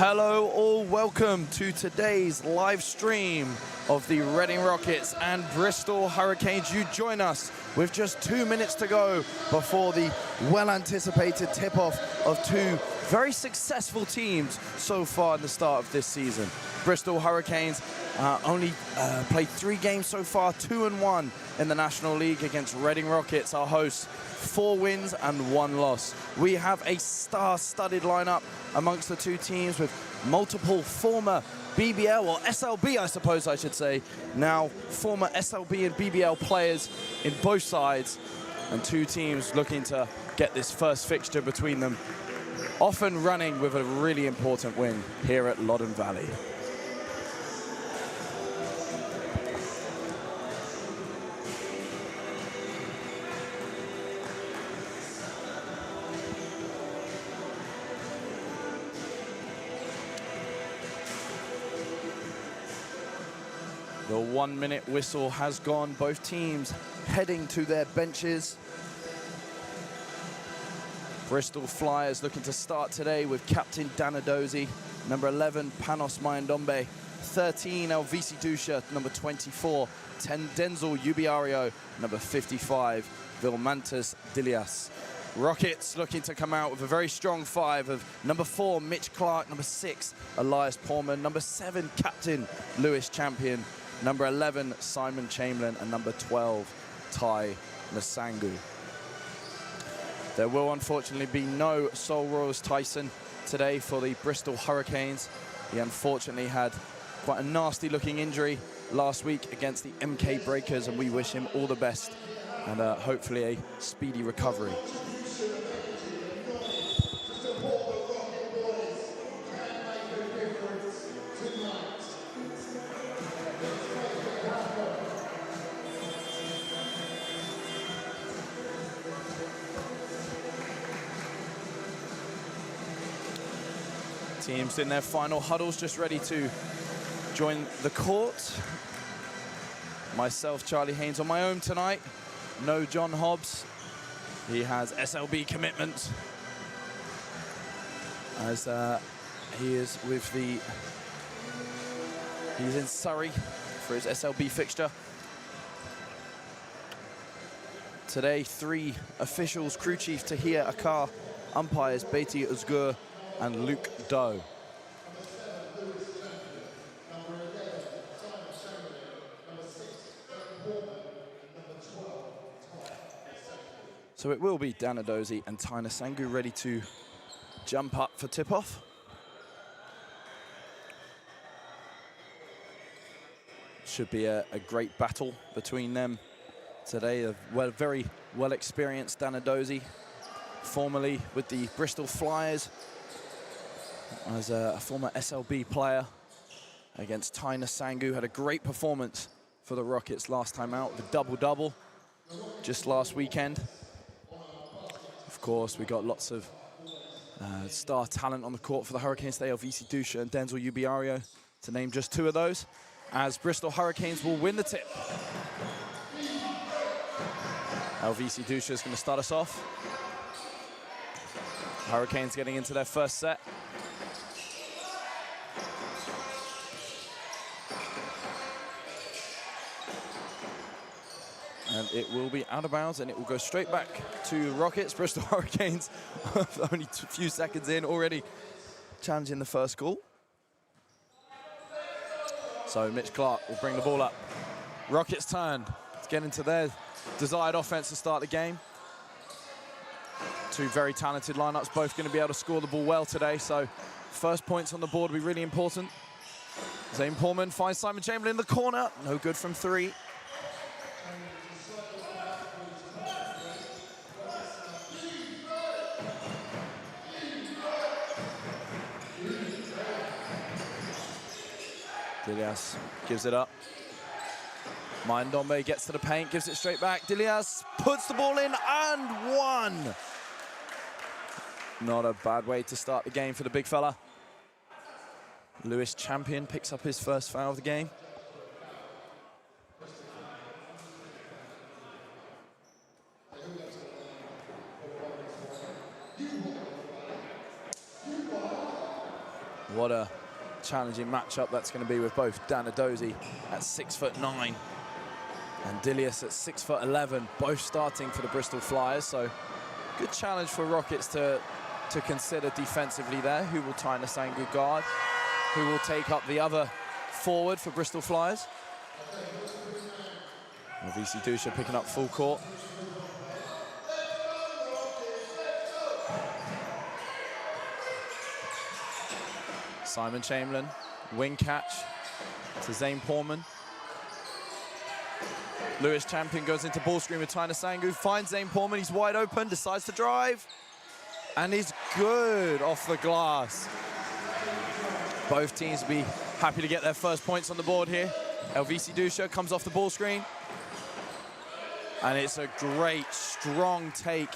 Hello all, welcome to today's live stream of the Reading Rockets and Bristol Hurricanes. You join us with just 2 minutes to go before the well-anticipated tip-off of two very successful teams so far in the start of this season. Bristol Hurricanes only played 3 games so far, 2-1 in the National League against Reading Rockets, our hosts. 4 wins and 1 loss. We have a star-studded lineup amongst the two teams with multiple former BBL, or SLB I suppose I should say, now former SLB and BBL players in both sides, and two teams looking to get this first fixture between them off and running with a really important win here at Loddon Valley. The 1-minute whistle has gone. Both teams heading to their benches. Bristol Flyers looking to start today with captain Danadozi, number 11 Panos Mayandombe, 13 Elvisi Dusha, number 24, 10 Denzel Ubiario, number 55 Vilmantas Dilias. Rockets looking to come out with a very strong 5 of number 4 Mitch Clark, number 6 Elias Portman, number 7 captain Lewis Champion, number 11 Simon Chamberlain, and number 12 Ty Nasangu. There will unfortunately be no Sol Royals Tyson today for the Bristol Hurricanes. He unfortunately had quite a nasty looking injury last week against the MK Breakers, and we wish him all the best and hopefully a speedy recovery. Teams in their final huddles, just ready to join the court. Myself, Charlie Haynes, on my own tonight. No John Hobbs. He has SLB commitments, as he is with the... He's in Surrey for his SLB fixture. Today, 3 officials: crew chief Tahir Akar, umpires Beatty Uzgur and Luke Doe. So it will be Danadozi and Ty Nasangu ready to jump up for tip-off. Should be a great battle between them today. A very well-experienced Danadozi, formerly with the Bristol Flyers as a former SLB player, against Ty Nasangu. Had a great performance for the Rockets last time out, the double-double just last weekend. Of course, we got lots of star talent on the court for the Hurricanes today: Elvisi Dusha and Denzel Ubiario, to name just 2 of those, as Bristol Hurricanes will win the tip. Elvisi Dusha is going to start us off. Hurricanes getting into their first set. And it will be out of bounds, and it will go straight back to the Rockets. Bristol Hurricanes, only a few seconds in, already challenging the first call. So Mitch Clark will bring the ball up. Rockets' turn to get into their desired offense to start the game. 2 very talented lineups, both going to be able to score the ball well today. So first points on the board will be really important. Zane Portman finds Simon Chamberlain in the corner. No good from 3. Dilias gives it up. Mayandombe gets to the paint, gives it straight back. Dilias puts the ball in and 1. Not a bad way to start the game for the big fella. Lewis Champion picks up his first foul of the game. What a challenging matchup that's going to be with both Danadozi at 6'9" and Dilias at 6'11", both starting for the Bristol Flyers. So good challenge for Rockets to consider defensively there. Who will Taina Sangu guard? Who will take up the other forward for Bristol Flyers? VC Dusha picking up full court. Simon Chamberlain, wing catch to Zane Portman. Lewis Champion goes into ball screen with Taina Sangu, finds Zane Portman, he's wide open, decides to drive, and he's good off the glass. Both teams will be happy to get their first points on the board here. LVC Dusha comes off the ball screen, and it's a great, strong take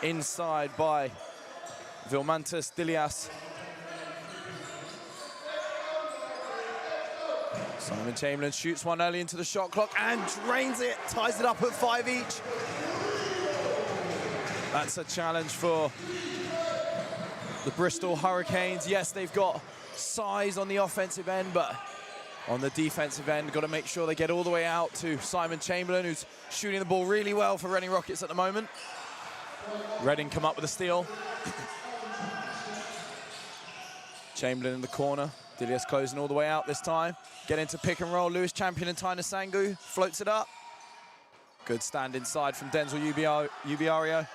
inside by Vilmantas Dilias. Simon Chamberlain shoots one early into the shot clock and drains it, ties it up at 5 each. That's a challenge for the Bristol Hurricanes. Yes, they've got size on the offensive end, but on the defensive end, got to make sure they get all the way out to Simon Chamberlain, who's shooting the ball really well for Reading Rockets at the moment. Reading come up with a steal. Chamberlain in the corner. Dilias closing all the way out this time. Get into pick and roll. Lewis Champion and Taina Sangu floats it up. Good stand inside from Denzel Ubiario.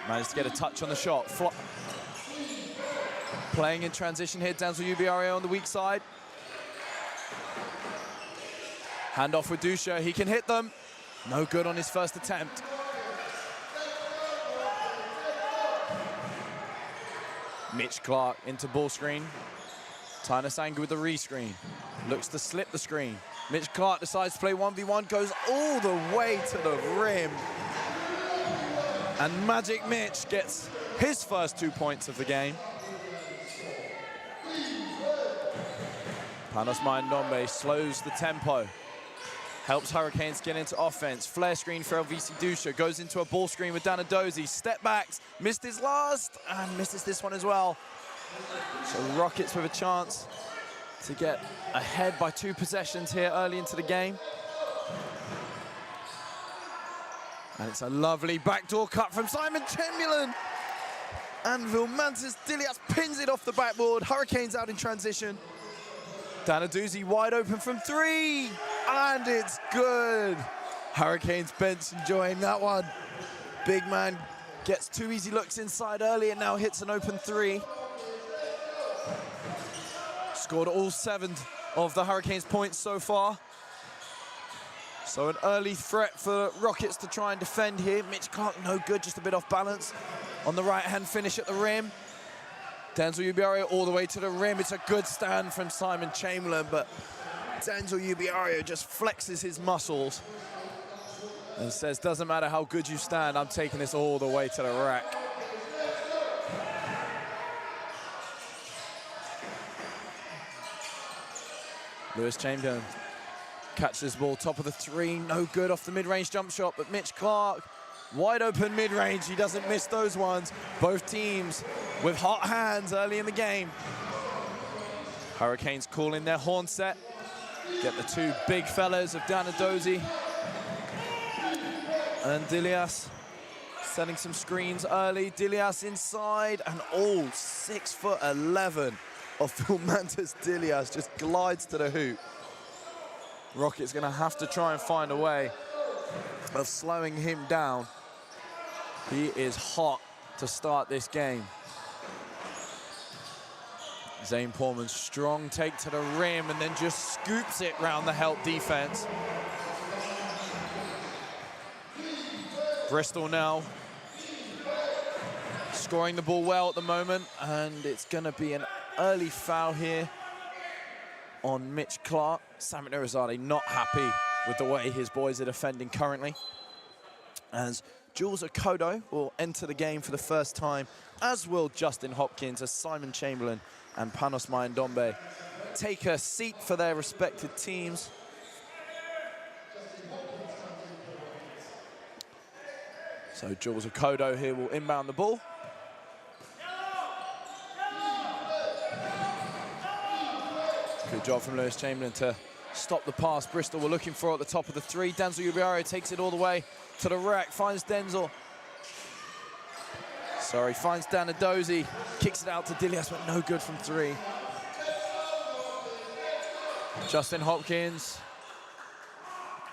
Managed to get a touch on the shot. Playing in transition here, Denzel Ubiario on the weak side. Hand off with Dusha, he can hit them. No good on his first attempt. Mitch Clark into ball screen. Taina Sangu with the re-screen. Looks to slip the screen. Mitch Clark decides to play 1v1, goes all the way to the rim. And Magic Mitch gets his first 2 points of the game. Panos Mayendombe slows the tempo. Helps Hurricanes get into offense. Flare screen for LVC Dusha. Goes into a ball screen with Danadozi. Step backs. Missed his last and misses this one as well. So Rockets with a chance to get ahead by 2 possessions here early into the game. And it's a lovely backdoor cut from Simon Chamberlain. And Vilmantas Dilias pins it off the backboard. Hurricanes out in transition. Danadozi wide open from 3. And it's good. Hurricanes bench enjoying that one. Big man gets 2 easy looks inside early and now hits an open 3. Scored all 7 of the Hurricanes' points so far. So an early threat for Rockets to try and defend here. Mitch Clark no good, just a bit off balance. On the right-hand finish at the rim. Denzel Ubiario all the way to the rim. It's a good stand from Simon Chamberlain, but Denzel Ubiario just flexes his muscles and says, doesn't matter how good you stand, I'm taking this all the way to the rack. Lewis Chamberlain catches this ball, top of the 3, no good off the mid-range jump shot, but Mitch Clark, wide open mid-range, he doesn't miss those ones. Both teams with hot hands early in the game. Hurricanes calling their horn set. Get the 2 big fellas of Danadozi and Dilias setting some screens early. Dilias inside, and all 6'11" of Vilmantas Dilias just glides to the hoop. Rocket's gonna have to try and find a way of slowing him down. He is hot to start this game. Zane Portman, strong take to the rim and then just scoops it round the help defense. Bristol now scoring the ball well at the moment, and it's gonna be an early foul here on Mitch Clark. Samit Nurizade not happy with the way his boys are defending currently, as Jules Okodo will enter the game for the first time, as will Justin Hopkins, as Simon Chamberlain and Panos Mayendombe take a seat for their respective teams. So Jules Okodo here will inbound the ball. Good job from Lewis Chamberlain to stop the pass Bristol were looking for at the top of the three. Denzel Ubiario takes it all the way to the rack, finds Denzel. Sorry, finds Danadozi, kicks it out to Dilias, but no good from three. Justin Hopkins.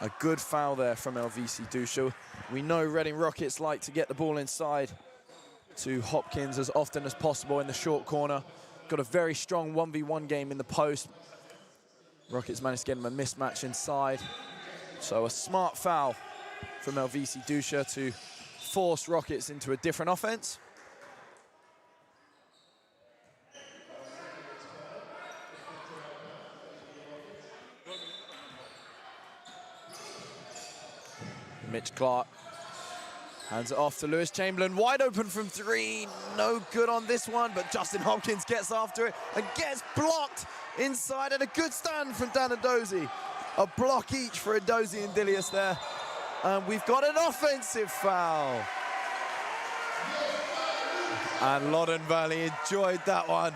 A good foul there from LVC Dusha. We know Reading Rockets like to get the ball inside to Hopkins as often as possible in the short corner. Got a very strong 1v1 game in the post. Rockets managed to get him a mismatch inside. So a smart foul from LVC Dusha to force Rockets into a different offense. Mitch Clark hands it off to Lewis Chamberlain, wide open from three, no good on this one, but Justin Hopkins gets after it and gets blocked inside, and a good stand from Danadozi. A block each for Edozie and Dilias there. And we've got an offensive foul. And Loddon Valley enjoyed that one.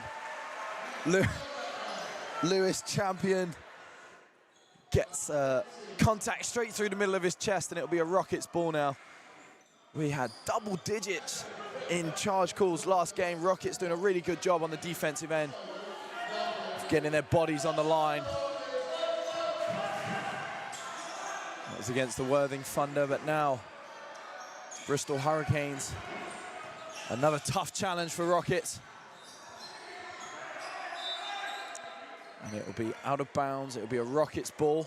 Lewis Champion gets contact straight through the middle of his chest, and it'll be a Rockets ball now. We had double digits in charge calls last game. Rockets doing a really good job on the defensive end, getting their bodies on the line. That was against the Worthing Thunder, but now Bristol Hurricanes. Another tough challenge for Rockets. And it'll be out of bounds. It'll be a Rockets ball.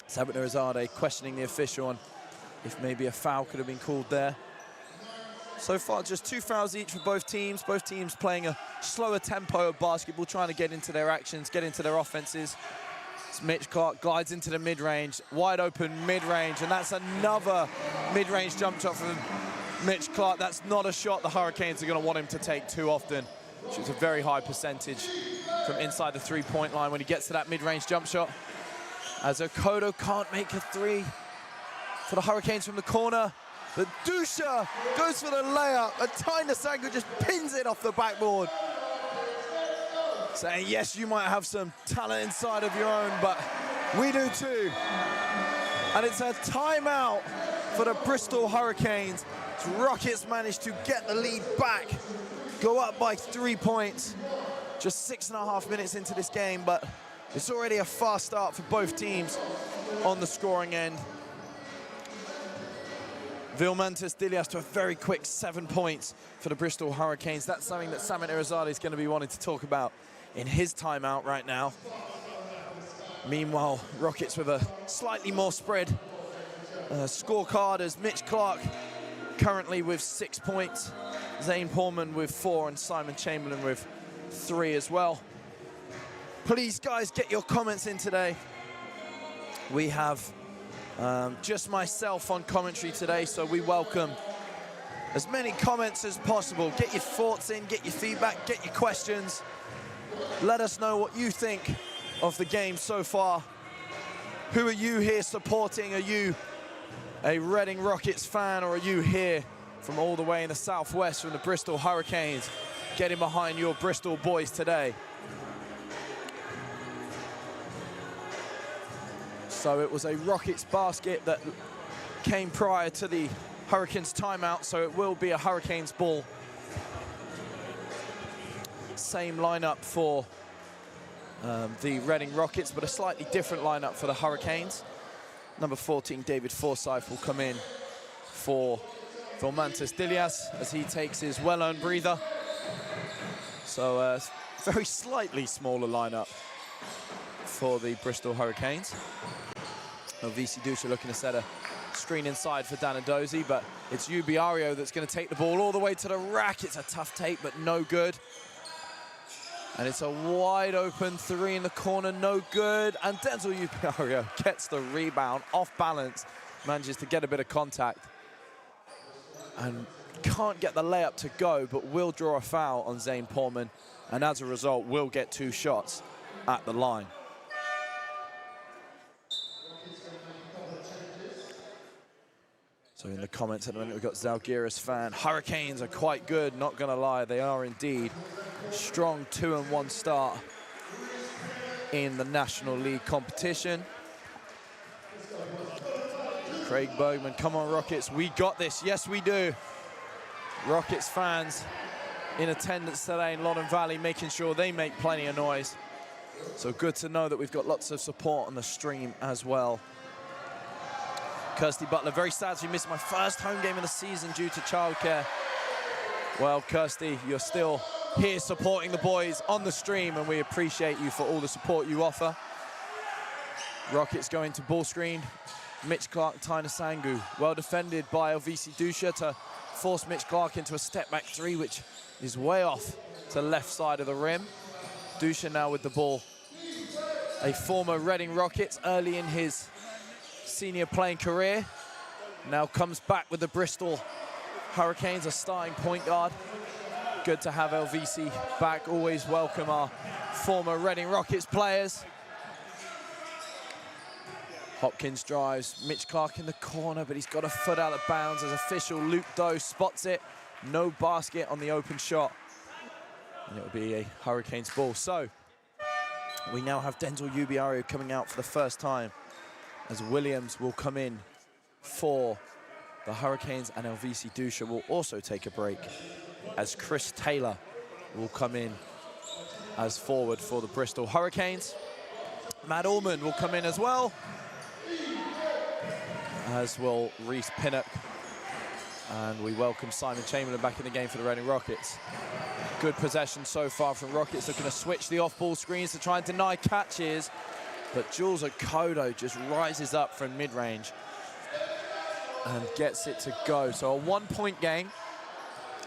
Sabit Nurizadeh questioning the official on if maybe a foul could have been called there. So far, just 2 fouls each for both teams. Both teams playing a slower tempo of basketball, trying to get into their actions, get into their offenses. It's Mitch Clark glides into the mid-range, wide open mid-range, and that's another mid-range jump shot from Mitch Clark. That's not a shot the Hurricanes are going to want him to take too often. Shoots a very high percentage from inside the three-point line when he gets to that mid-range jump shot. As Okoto can't make a three for the Hurricanes from the corner. But Dusha goes for the layup, and Ty Nasango just pins it off the backboard. Saying, yes, you might have some talent inside of your own, but we do too. And it's a timeout for the Bristol Hurricanes. Rockets managed to get the lead back, go up by 3 points. Just 6.5 minutes into this game, but it's already a fast start for both teams on the scoring end. Vilmantas Dilias to a very quick 7 points for the Bristol Hurricanes. That's something that Samit Irizadeh is going to be wanting to talk about in his timeout right now. Meanwhile, Rockets with a slightly more spread scorecard as Mitch Clark currently with 6 points, Zane Portman with 4, and Simon Chamberlain with 3 as well. Please, guys, get your comments in today. We have just myself on commentary today, so we welcome as many comments as possible. Get your thoughts in, get your feedback, get your questions. Let us know what you think of the game so far. Who are you here supporting? Are you a Reading Rockets fan, or are you here from all the way in the southwest from the Bristol Hurricanes, getting behind your Bristol boys today? So it was a Rockets basket that came prior to the Hurricanes timeout, so it will be a Hurricanes ball. Same lineup for the Reading Rockets, but a slightly different lineup for the Hurricanes. Number 14, David Forsyth, will come in for Vilmantas Dilias as he takes his well-earned breather. So a very slightly smaller lineup for the Bristol Hurricanes. VC Dusha looking to set a screen inside for Danadozi, but it's Ubiario that's going to take the ball all the way to the rack. It's a tough take, but no good. And it's a wide open three in the corner, no good. And Denzel Ubiario gets the rebound off balance, manages to get a bit of contact, and can't get the layup to go, but will draw a foul on Zane Portman, and as a result, will get 2 shots at the line. So in the comments at the moment, we've got Zalgiris fan. Hurricanes are quite good, not gonna lie, they are indeed. Strong 2-1 start in the National League competition. Craig Bergman, come on Rockets, we got this, yes we do. Rockets fans in attendance today in Loddon Valley, making sure they make plenty of noise. So good to know that we've got lots of support on the stream as well. Kirsty Butler, very sad to miss my first home game of the season due to childcare. Well, Kirsty, you're still here supporting the boys on the stream, and we appreciate you for all the support you offer. Rockets going to ball screen. Mitch Clark, Tyner Sangu, well defended by LVC Dusha to force Mitch Clark into a step back three, which is way off to the left side of the rim. Dusha now with the ball. A former Reading Rockets early in his senior playing career. Now comes back with the Bristol Hurricanes, a starting point guard. Good to have LVC back. Always welcome our former Reading Rockets players. Hopkins drives, Mitch Clark in the corner, but he's got a foot out of bounds as official Luke Doe spots it. No basket on the open shot. And it'll be a Hurricanes ball. So we now have Denzel Ubiario coming out for the first time, as Williams will come in for the Hurricanes, and LVC Dusha will also take a break, as Chris Taylor will come in as forward for the Bristol Hurricanes. Matt Allman will come in as well, as will Reese Pinnock. And we welcome Simon Chamberlain back in the game for the Reading Rockets. Good possession so far from Rockets, looking to switch the off-ball screens to try and deny catches. But Jules Okodo just rises up from mid-range and gets it to go. So a one-point game.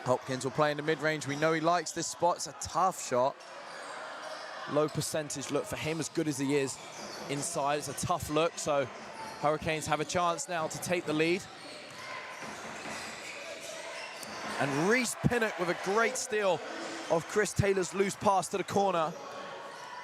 Hopkins will play in the mid-range. We know he likes this spot. It's a tough shot. Low percentage look for him, as good as he is inside. It's a tough look, so Hurricanes have a chance now to take the lead. And Reese Pinnock with a great steal of Chris Taylor's loose pass to the corner.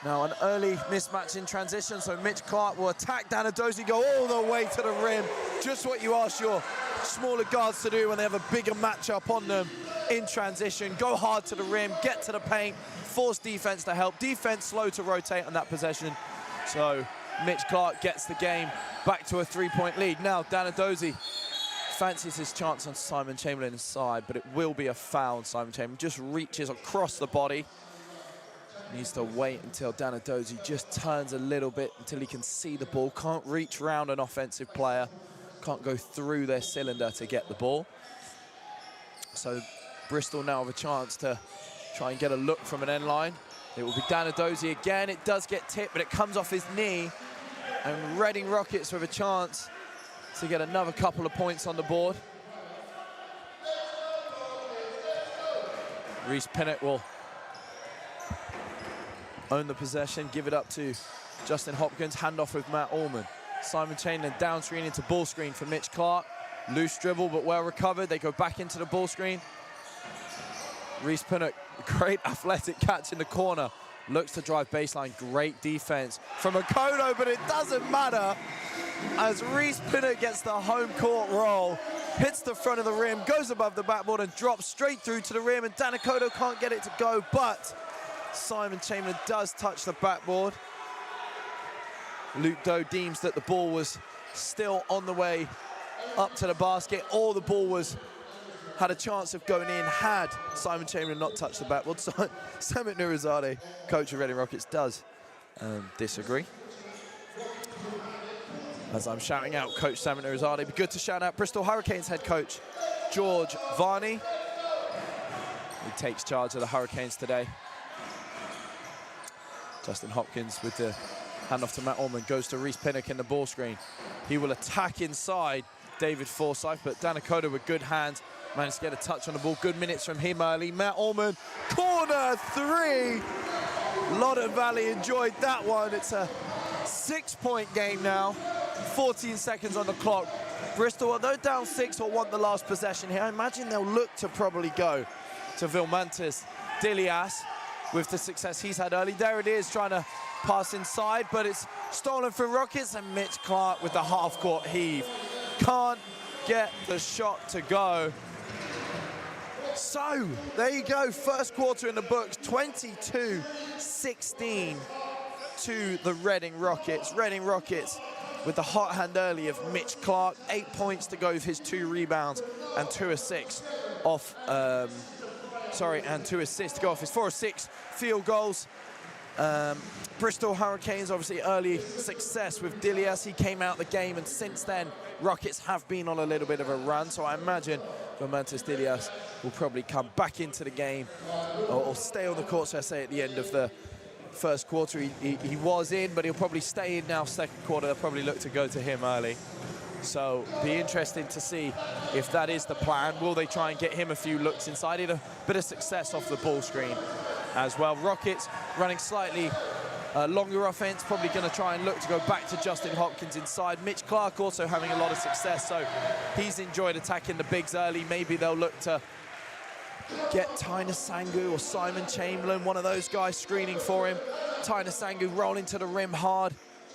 Now an early mismatch in transition, so Mitch Clark will attack Danadozi, go all the way to the rim. Just what you ask your smaller guards to do when they have a bigger matchup on them in transition. Go hard to the rim, get to the paint, force defense to help. Defense slow to rotate on that possession. So Mitch Clark gets the game back to a three-point lead. Now Danadozi fancies his chance on Simon Chamberlain inside, but it will be a foul. Simon Chamberlain just reaches across the body. Needs to wait until Danadozi just turns a little bit until he can see the ball. Can't reach around an offensive player. Can't go through their cylinder to get the ball. So Bristol now have a chance to try and get a look from an end line. It will be Danadozi again. It does get tipped, but it comes off his knee. And Reading Rockets with a chance to get another couple of points on the board. Reese Pinnock will own the possession, give it up to Justin Hopkins, handoff with Matt Allman. Simon Chamberlain down screen into ball screen for Mitch Clark. Loose dribble, but well recovered. They go back into the ball screen. Reese Pinnock, great athletic catch in the corner. Looks to drive baseline, great defense from Okodo, but it doesn't matter as Reese Pinnock gets the home court roll, hits the front of the rim, goes above the backboard and drops straight through to the rim, and Dan Okodo can't get it to go, but Simon Chamberlain does touch the backboard. Luke Doe deems that the ball was still on the way up to the basket, or the ball had a chance of going in had Simon Chamberlain not touched the backboard. So Samit Nurizadeh, coach of Reading Rockets, does disagree. As I'm shouting out Coach Samit Nurizadeh, it'd be good to shout out Bristol Hurricanes head coach George Varney. He takes charge of the Hurricanes today. Justin Hopkins with the handoff to Matt Allman, goes to Reese Pinnock in the ball screen. He will attack inside David Forsyth, but Dan Okodo with good hands managed to get a touch on the ball. Good minutes from him early. Matt Allman, corner three. Loddon Valley enjoyed that one. It's a 6-point game now. 14 seconds on the clock. Bristol, although down 6, will want the last possession here. I imagine they'll look to probably go to Vilmantis Dilias with the success he's had early. There it is, trying to pass inside, but it's stolen from Rockets, and Mitch Clark with the half-court heave. Can't get the shot to go. So, there you go, first quarter in the books, 22-16 to the Reading Rockets. Reading Rockets with the hot hand early of Mitch Clark. 8 points to go with his 2 rebounds and 2 assists off, and 2 assists to go off his 4 or 6 field goals. Bristol Hurricanes, obviously early success with Dilias. He came out the game, and since then, Rockets have been on a little bit of a run. So I imagine Vermontes Dilias will probably come back into the game or stay on the court, so I say, at the end of the first quarter. He was in, but he'll probably stay in now second quarter. They'll probably look to go to him early. So be interesting to see if that is the plan. Will they try and get him a few looks inside? He had a bit of success off the ball screen as well. Rockets running slightly longer offense, probably going to try and look to go back to Justin Hopkins inside. Mitch Clark also having a lot of success, so he's enjoyed attacking the bigs early. Maybe they'll look to get Tyner Sangu or Simon Chamberlain, one of those guys, screening for him. Tyner Sangu rolling to the rim hard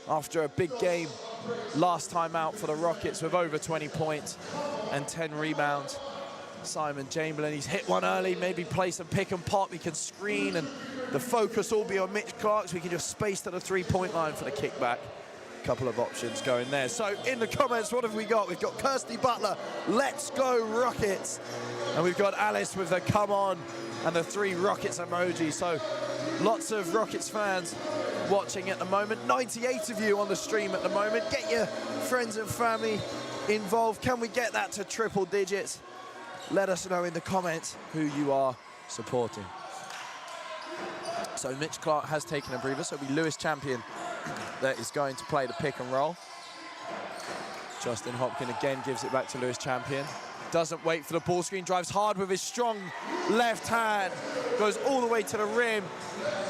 after a big game last time out for the Rockets with over 20 points and 10 rebounds. Simon Chamberlain, he's hit one early, maybe play some pick and pop. He can screen, and the focus will be on Mitch Clark, so we can just space to the 3-point line for the kickback. Couple of options going there. So in the comments, what have we got? We've got Kirsty Butler, let's go Rockets. And we've got Alice with the come on and the 3 Rockets emoji. So lots of Rockets fans watching at the moment. 98 of you on the stream at the moment. Get your friends and family involved. Can we get that to triple digits? Let us know in the comments who you are supporting. So Mitch Clark has taken a breather, so it'll be Lewis Champion that is going to play the pick and roll. Justin Hopkins again gives it back to Lewis Champion. Doesn't wait for the ball screen, drives hard with his strong left hand, goes all the way to the rim,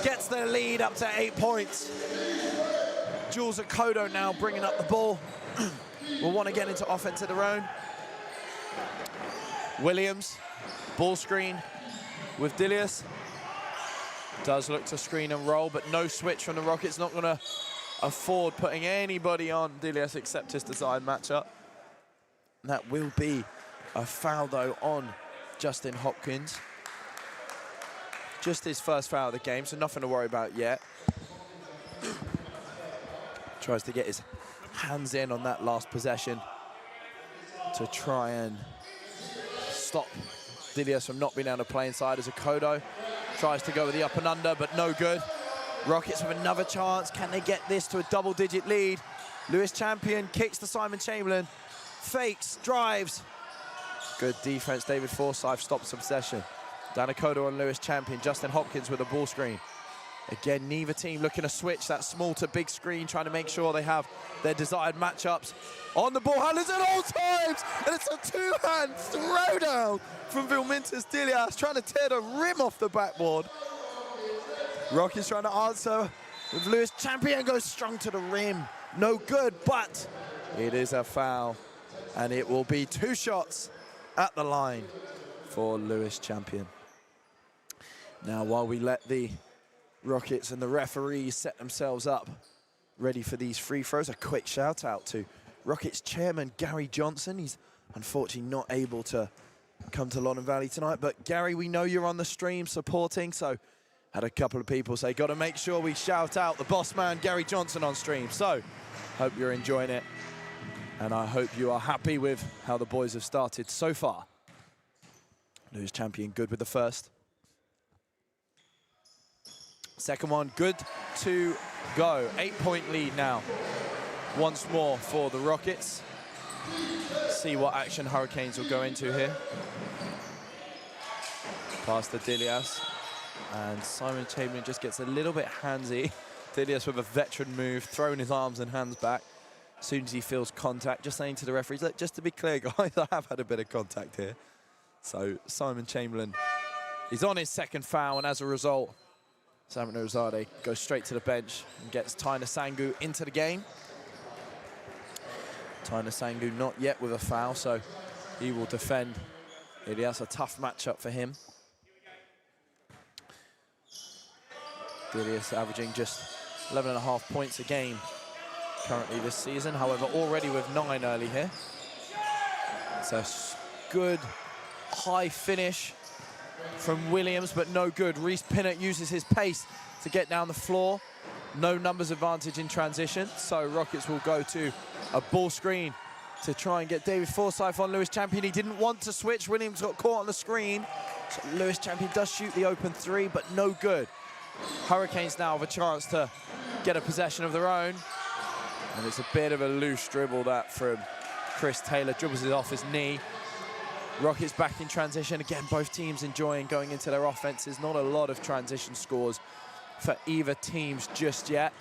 gets the lead up to 8 points. Jules Akodo now bringing up the ball. Will want to get into offense of their own. Williams, ball screen with Dilias. Does look to screen and roll, but no switch from the Rockets. Not going to afford putting anybody on Dilias except his desired matchup. And that will be a foul, though, on Justin Hopkins. Just his first foul of the game, so nothing to worry about yet. Tries to get his hands in on that last possession to try and stop Dilias from not being able to play inside as Akodo. Tries to go with the up and under, but no good. Rockets with another chance. Can they get this to a double-digit lead? Lewis Champion kicks to Simon Chamberlain. Fakes, drives. Good defense. David Forsyth stops the possession. Dan Akodo on Lewis Champion. Justin Hopkins with a ball screen. Again, neither team looking to switch that small to big screen, trying to make sure they have their desired matchups. On the ball handlers at all times, and it's a two-hand throwdown from Vermontes Dilias, trying to tear the rim off the backboard. Rocky's trying to answer with Lewis Champion, goes strong to the rim. No good, but it is a foul, and it will be 2 shots at the line for Lewis Champion. Now, while we let the Rockets and the referees set themselves up ready for these free throws, a quick shout out to Rockets chairman Gary Johnson. He's unfortunately not able to come to Loddon Valley tonight, but Gary, we know you're on the stream supporting, so had a couple of people say, got to make sure we shout out the boss man Gary Johnson on stream. So hope you're enjoying it, and I hope you are happy with how the boys have started so far. Lewis Champion good with the first. Second one, good to go. 8-point lead now. Once more for the Rockets. See what action Hurricanes will go into here. Pass to Dilias. And Simon Chamberlain just gets a little bit handsy. Dilias with a veteran move, throwing his arms and hands back. As soon as he feels contact, just saying to the referees, look, just to be clear, guys, I have had a bit of contact here. So Simon Chamberlain is on his second foul, and as a result, Simon Rosade goes straight to the bench and gets Tyner Sangu into the game. Tyner Sangu not yet with a foul, so he will defend. Dilias, a tough matchup for him. Dilias averaging just 11.5 points a game currently this season, however, already with 9 early here. It's a good high finish from Williams, but no good. Reese Pinnett uses his pace to get down the floor. no numbers advantage in transition, so Rockets will go to a ball screen to try and get David Forsyth on Lewis Champion. He didn't want to switch. Williams got caught on the screen. So Lewis Champion does shoot the open three, but no good. Hurricanes now have a chance to get a possession of their own. And it's a bit of a loose dribble that from Chris Taylor. Dribbles it off his knee. Rockets back in transition. Again, both teams enjoying going into their offenses. Not a lot of transition scores for either teams just yet.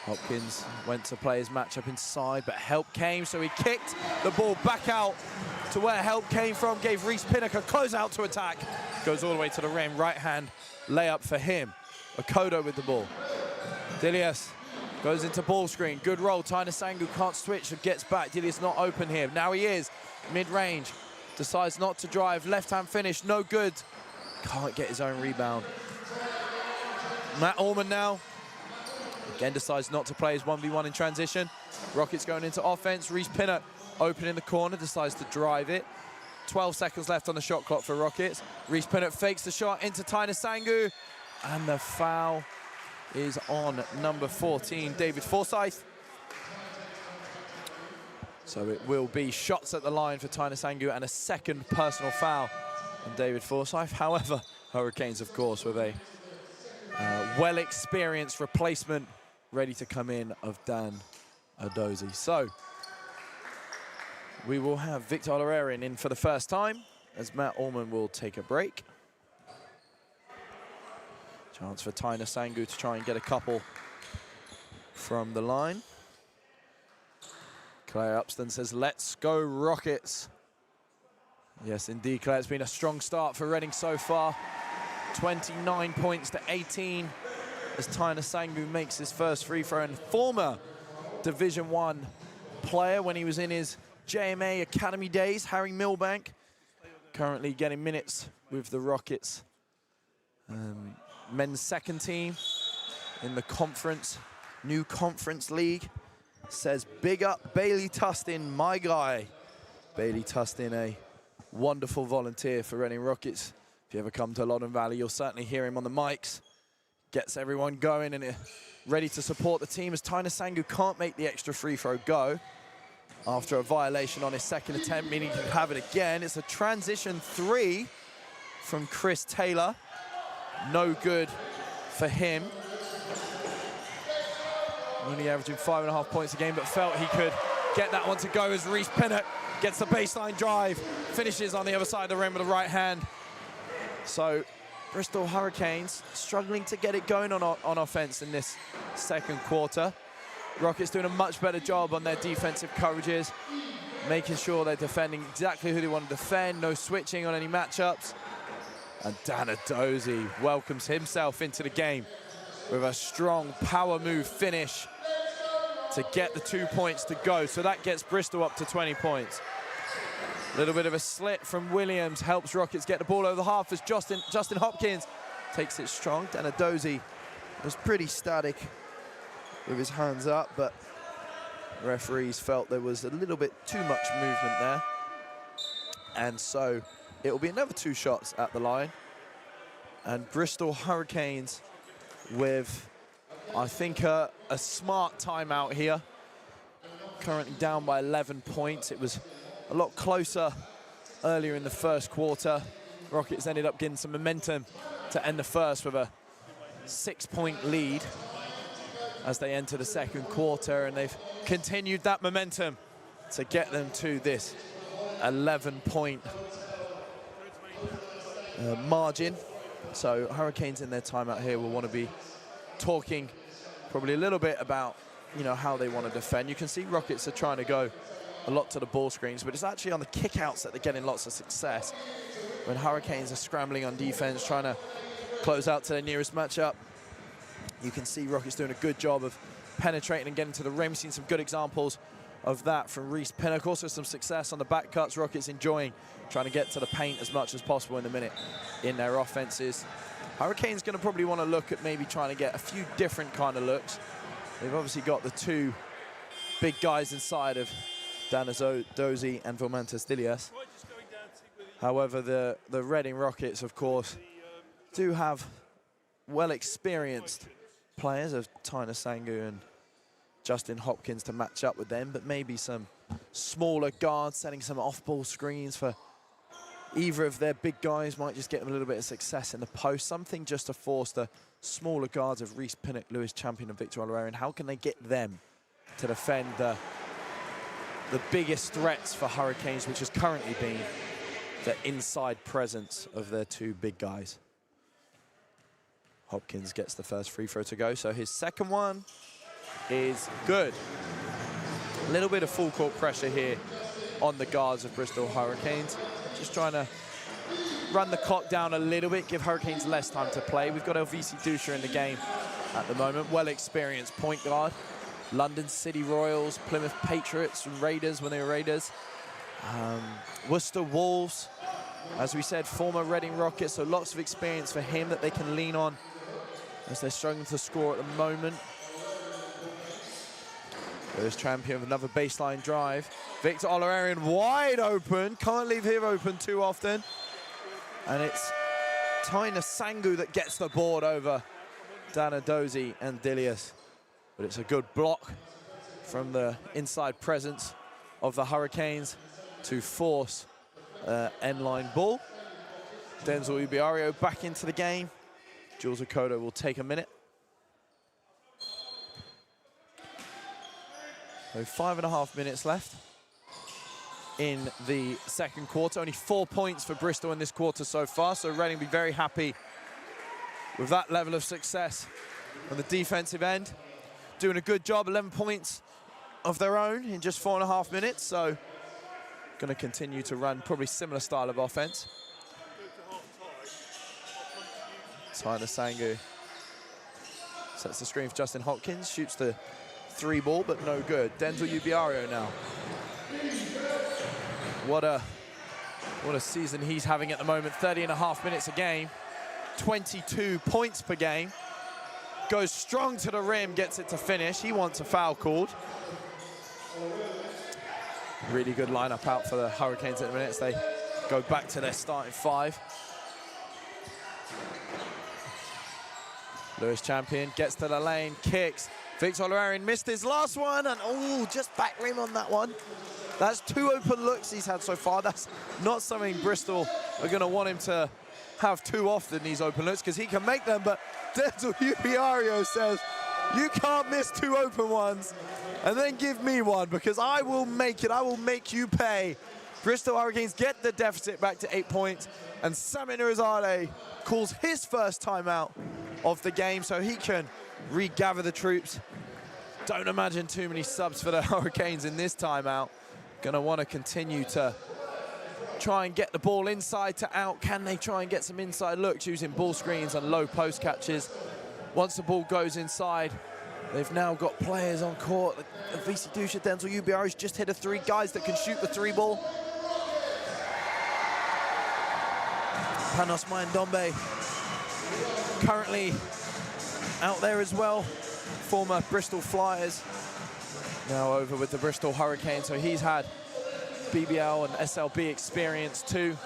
Hopkins went to play his matchup inside, but help came, so he kicked the ball back out to where help came from, gave Reese Pinnock a closeout to attack. Goes all the way to the rim, right-hand layup for him. Okodo with the ball. Dilius goes into ball screen, good roll. Tyner Sangu can't switch, so gets back. Dilius not open here. Now he is, mid-range. Decides not to drive, left-hand finish, no good. Can't get his own rebound. Matt Allman now. Again, decides not to play his 1v1 in transition. Rockets going into offense. Reese Pinnock open in the corner, decides to drive it. 12 seconds left on the shot clock for Rockets. Reese Pinnock fakes the shot into Tyner Sangu. And the foul is on number 14, David Forsyth. So it will be shots at the line for Tyner Sangu and a second personal foul on David Forsyth. However, Hurricanes, of course, with a well-experienced replacement ready to come in of Dan Adozi. So we will have Victor Olorarian in for the first time as Matt Allman will take a break. Chance for Tyner Sangu to try and get a couple from the line. Claire Upston says, let's go Rockets. Yes, indeed, Claire. It's been a strong start for Reading so far. 29 points to 18 as Tyner Sangu makes his first free throw. And former Division I player when he was in his JMA Academy days, Harry Milbank, currently getting minutes with the Rockets. Men's second team in the conference, new conference league. Says, big up Bailey Tustin, my guy. Bailey Tustin, a wonderful volunteer for Reading Rockets. If you ever come to Loddon Valley, you'll certainly hear him on the mics. Gets everyone going and ready to support the team as Tyner Sangu can't make the extra free throw go after a violation on his second attempt, meaning he can have it again. It's a transition three from Chris Taylor. No good for him. Only averaging 5.5 points a game, but felt he could get that one to go as Reese Pinnock gets the baseline drive, finishes on the other side of the rim with the right hand. So Bristol Hurricanes struggling to get it going on offense in this second quarter. Rockets doing a much better job on their defensive coverages, making sure they're defending exactly who they want to defend, no switching on any matchups. And Dan Adozi welcomes himself into the game with a strong power move finish to get the 2 points to go. So that gets Bristol up to 20 points. A little bit of a slit from Williams helps Rockets get the ball over the half as Justin Hopkins takes it strong. Dan Adozi was pretty static with his hands up, but referees felt there was a little bit too much movement there. And so it will be another 2 shots at the line. And Bristol Hurricanes with, I think, a smart timeout here. Currently down by 11 points. It was a lot closer earlier in the first quarter. Rockets ended up getting some momentum to end the first with a 6-point lead as they enter the second quarter, and they've continued that momentum to get them to this 11-point margin. So Hurricanes in their timeout here will want to be talking probably a little bit about, you know, how they want to defend. You can see Rockets are trying to go a lot to the ball screens, but it's actually on the kickouts that they're getting lots of success. When Hurricanes are scrambling on defense, trying to close out to their nearest matchup, you can see Rockets doing a good job of penetrating and getting to the rim. Seen some good examples of that from Reese Pinnock. Also some success on the back cuts. Rockets enjoying trying to get to the paint as much as possible in the minute in their offenses. Hurricanes going to probably want to look at maybe trying to get a few different kind of looks. They've obviously got the 2 big guys inside of Dan Adozi and Vilmantas Dilias. However, the Reading Rockets, of course, do have well-experienced players of Tyner Sangu and Justin Hopkins to match up with them, but maybe some smaller guards setting some off-ball screens for either of their big guys might just get them a little bit of success in the post. Something just to force the smaller guards of Reese Pinnock, Lewis Champion and Victor Olorarian. How can they get them to defend the biggest threats for Hurricanes, which has currently been the inside presence of their two big guys? Hopkins gets the first free throw to go, so his second one is good. A little bit of full court pressure here on the guards of Bristol Hurricanes. Just trying to run the clock down a little bit, give Hurricanes less time to play. We've got LVC Dusha in the game at the moment, well-experienced point guard. London City Royals, Plymouth Patriots, and Raiders when they were Raiders. Worcester Wolves, as we said, former Reading Rockets, so lots of experience for him that they can lean on as they're struggling to score at the moment. There's Champion with another baseline drive. Victor Olorarian wide open, can't leave him open too often. And it's Tyner Sangu that gets the board over Dana Dozie and Dilius. But it's a good block from the inside presence of the Hurricanes to force end-line ball. Denzel Ubiario back into the game. Jules Okoto will take a minute. So 5.5 minutes left in the second quarter. Only 4 points for Bristol in this quarter so far, so Reading will be very happy with that level of success on the defensive end. Doing a good job, 11 points of their own in just 4.5 minutes, so going to continue to run probably similar style of offense. Tyner Sangu sets the screen for Justin Hopkins, shoots the 3 ball, but no good. Denzel Ubiario now. What a season he's having at the moment. 30.5 minutes a game, 22 points per game. Goes strong to the rim, gets it to finish. He wants a foul called. Really good lineup out for the Hurricanes at the minute. They go back to their starting 5. Lewis Champion gets to the lane, kicks. Victor Olorarian missed his last one, and oh, just back rim on that one. That's 2 open looks he's had so far. That's not something Bristol are going to want him to have too often, these open looks, because he can make them, but Denzel Ubiario says, you can't miss 2 open ones and then give me one, because I will make it. I will make you pay. Bristol Hurricanes get the deficit back to 8 points, and Samir Nurizadeh calls his first timeout of the game so he can regather the troops. Don't imagine too many subs for the Hurricanes in this timeout. Gonna want to continue to try and get the ball inside to out. Can they try and get some inside looks using ball screens and low post catches? Once the ball goes inside, they've now got players on court. VC Dusha, Denzel Ubiario's just hit a 3, guys that can shoot the 3 ball. Panos Mayendombe currently out there as well. Former Bristol Flyers, now over with the Bristol Hurricanes, so he's had BBL and SLB experience too.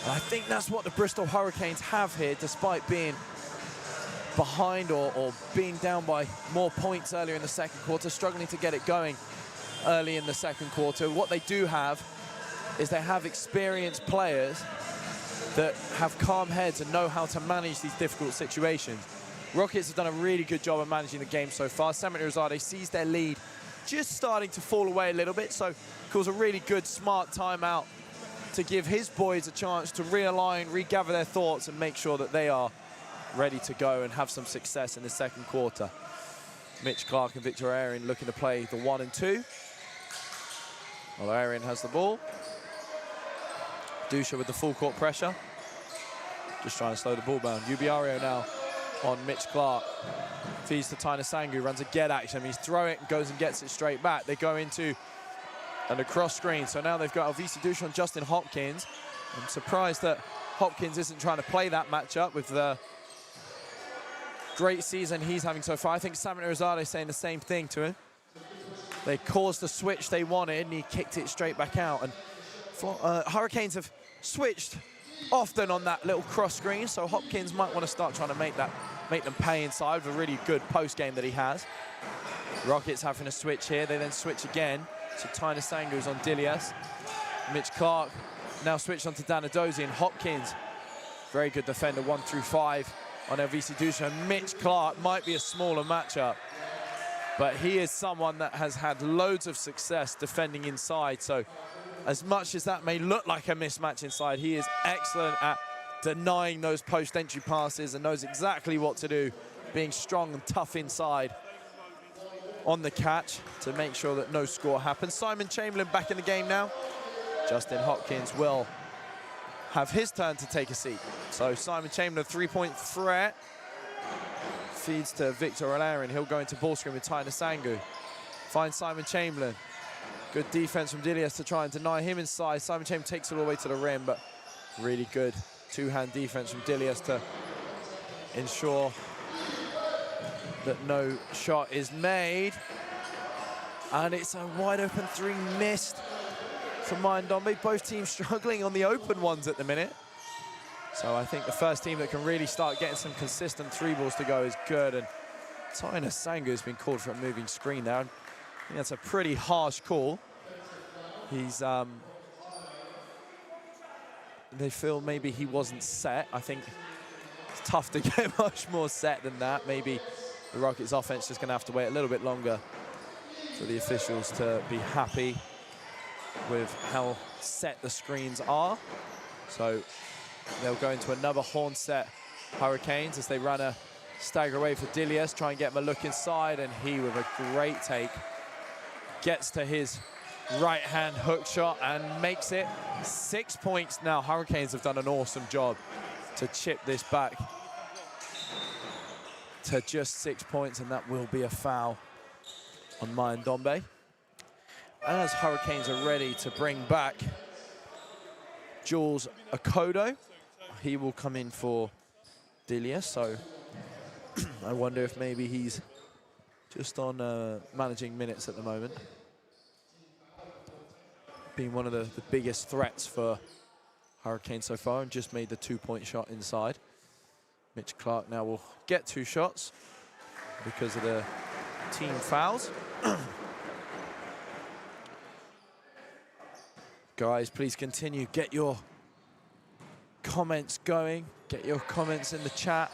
And I think that's what the Bristol Hurricanes have here, despite being behind or being down by more points earlier in the second quarter, struggling to get it going early in the second quarter. What they do have is they have experienced players that have calm heads and know how to manage these difficult situations. Rockets have done a really good job of managing the game so far. Samir Nurizadeh sees their lead just starting to fall away a little bit, so calls a really good, smart timeout to give his boys a chance to realign, regather their thoughts, and make sure that they are ready to go and have some success in the second quarter. Mitch Clark and Victor Olorarian looking to play the 1 and 2. Olorarian has the ball. Dusha with the full court pressure. Just trying to slow the ball down. Ubiario now on Mitch Clark. Feeds to Tyner Sangu, runs a get action. He's throwing it and goes and gets it straight back. They go into a cross screen. So now they've got LVC Dusha on Justin Hopkins. I'm surprised that Hopkins isn't trying to play that matchup with the great season he's having so far. I think Samir Nurizadeh is saying the same thing to him. They caused the switch they wanted, and he kicked it straight back out. And Hurricanes have switched often on that little cross screen, so Hopkins might want to start trying to make that make them pay inside with a really good post game that he has. Rockets having a switch here. They then switch again. So Tyner Sangu's on Dilias. Mitch Clark now switched on to Danadozi, and Hopkins, very good defender, 1 through 5 on LVC Dusha. Mitch Clark might be a smaller matchup, but he is someone that has had loads of success defending inside. So as much as that may look like a mismatch inside, he is excellent at denying those post-entry passes and knows exactly what to do, being strong and tough inside on the catch to make sure that no score happens. Simon Chamberlain back in the game now. Justin Hopkins will have his turn to take a seat. So Simon Chamberlain, 3-point threat. Feeds to Victor Olarin. He'll go into ball screen with Tyner Sangu. Finds Simon Chamberlain. Good defense from Dilias to try and deny him inside. Simon Chamberlain takes it all the way to the rim, but really good two-hand defense from Dilias to ensure that no shot is made. And it's a wide open 3 missed from Ndombe. Both teams struggling on the open ones at the minute. So I think the first team that can really start getting some consistent 3 balls to go is good. And Tyner Sangu has been called for a moving screen there. I think that's a pretty harsh call. He's, they feel maybe he wasn't set. I think it's tough to get much more set than that. Maybe the Rockets offense just gonna have to wait a little bit longer for the officials to be happy with how set the screens are. So they'll go into another horn set Hurricanes as they run a stagger away for Dilias, try and get him a look inside, and he, with a great take, gets to his right-hand hook shot and makes it 6 points now. Hurricanes have done an awesome job to chip this back to just 6 points, and that will be a foul on Ndombe. As Hurricanes are ready to bring back Jules Akodo, he will come in for Dilias. So I wonder if maybe he's just on managing minutes at the moment. Being one of the biggest threats for Hurricanes so far, and just made the 2-point shot inside. Mitch Clark now will get 2 shots because of the team fouls. Guys, please continue. Get your comments going. Get your comments in the chat.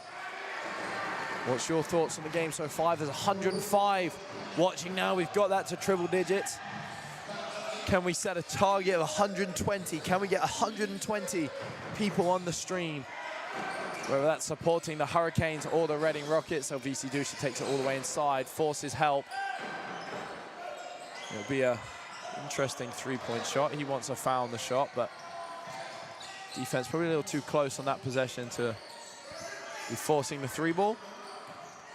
What's your thoughts on the game so far? There's 105 watching now. We've got that to triple digits. Can we set a target of 120? Can we get 120 people on the stream? Whether that's supporting the Hurricanes or the Reading Rockets. So VC Dusha takes it all the way inside, forces help. It'll be a interesting 3-point shot. He wants a foul on the shot, but defense probably a little too close on that possession to be forcing the 3-ball.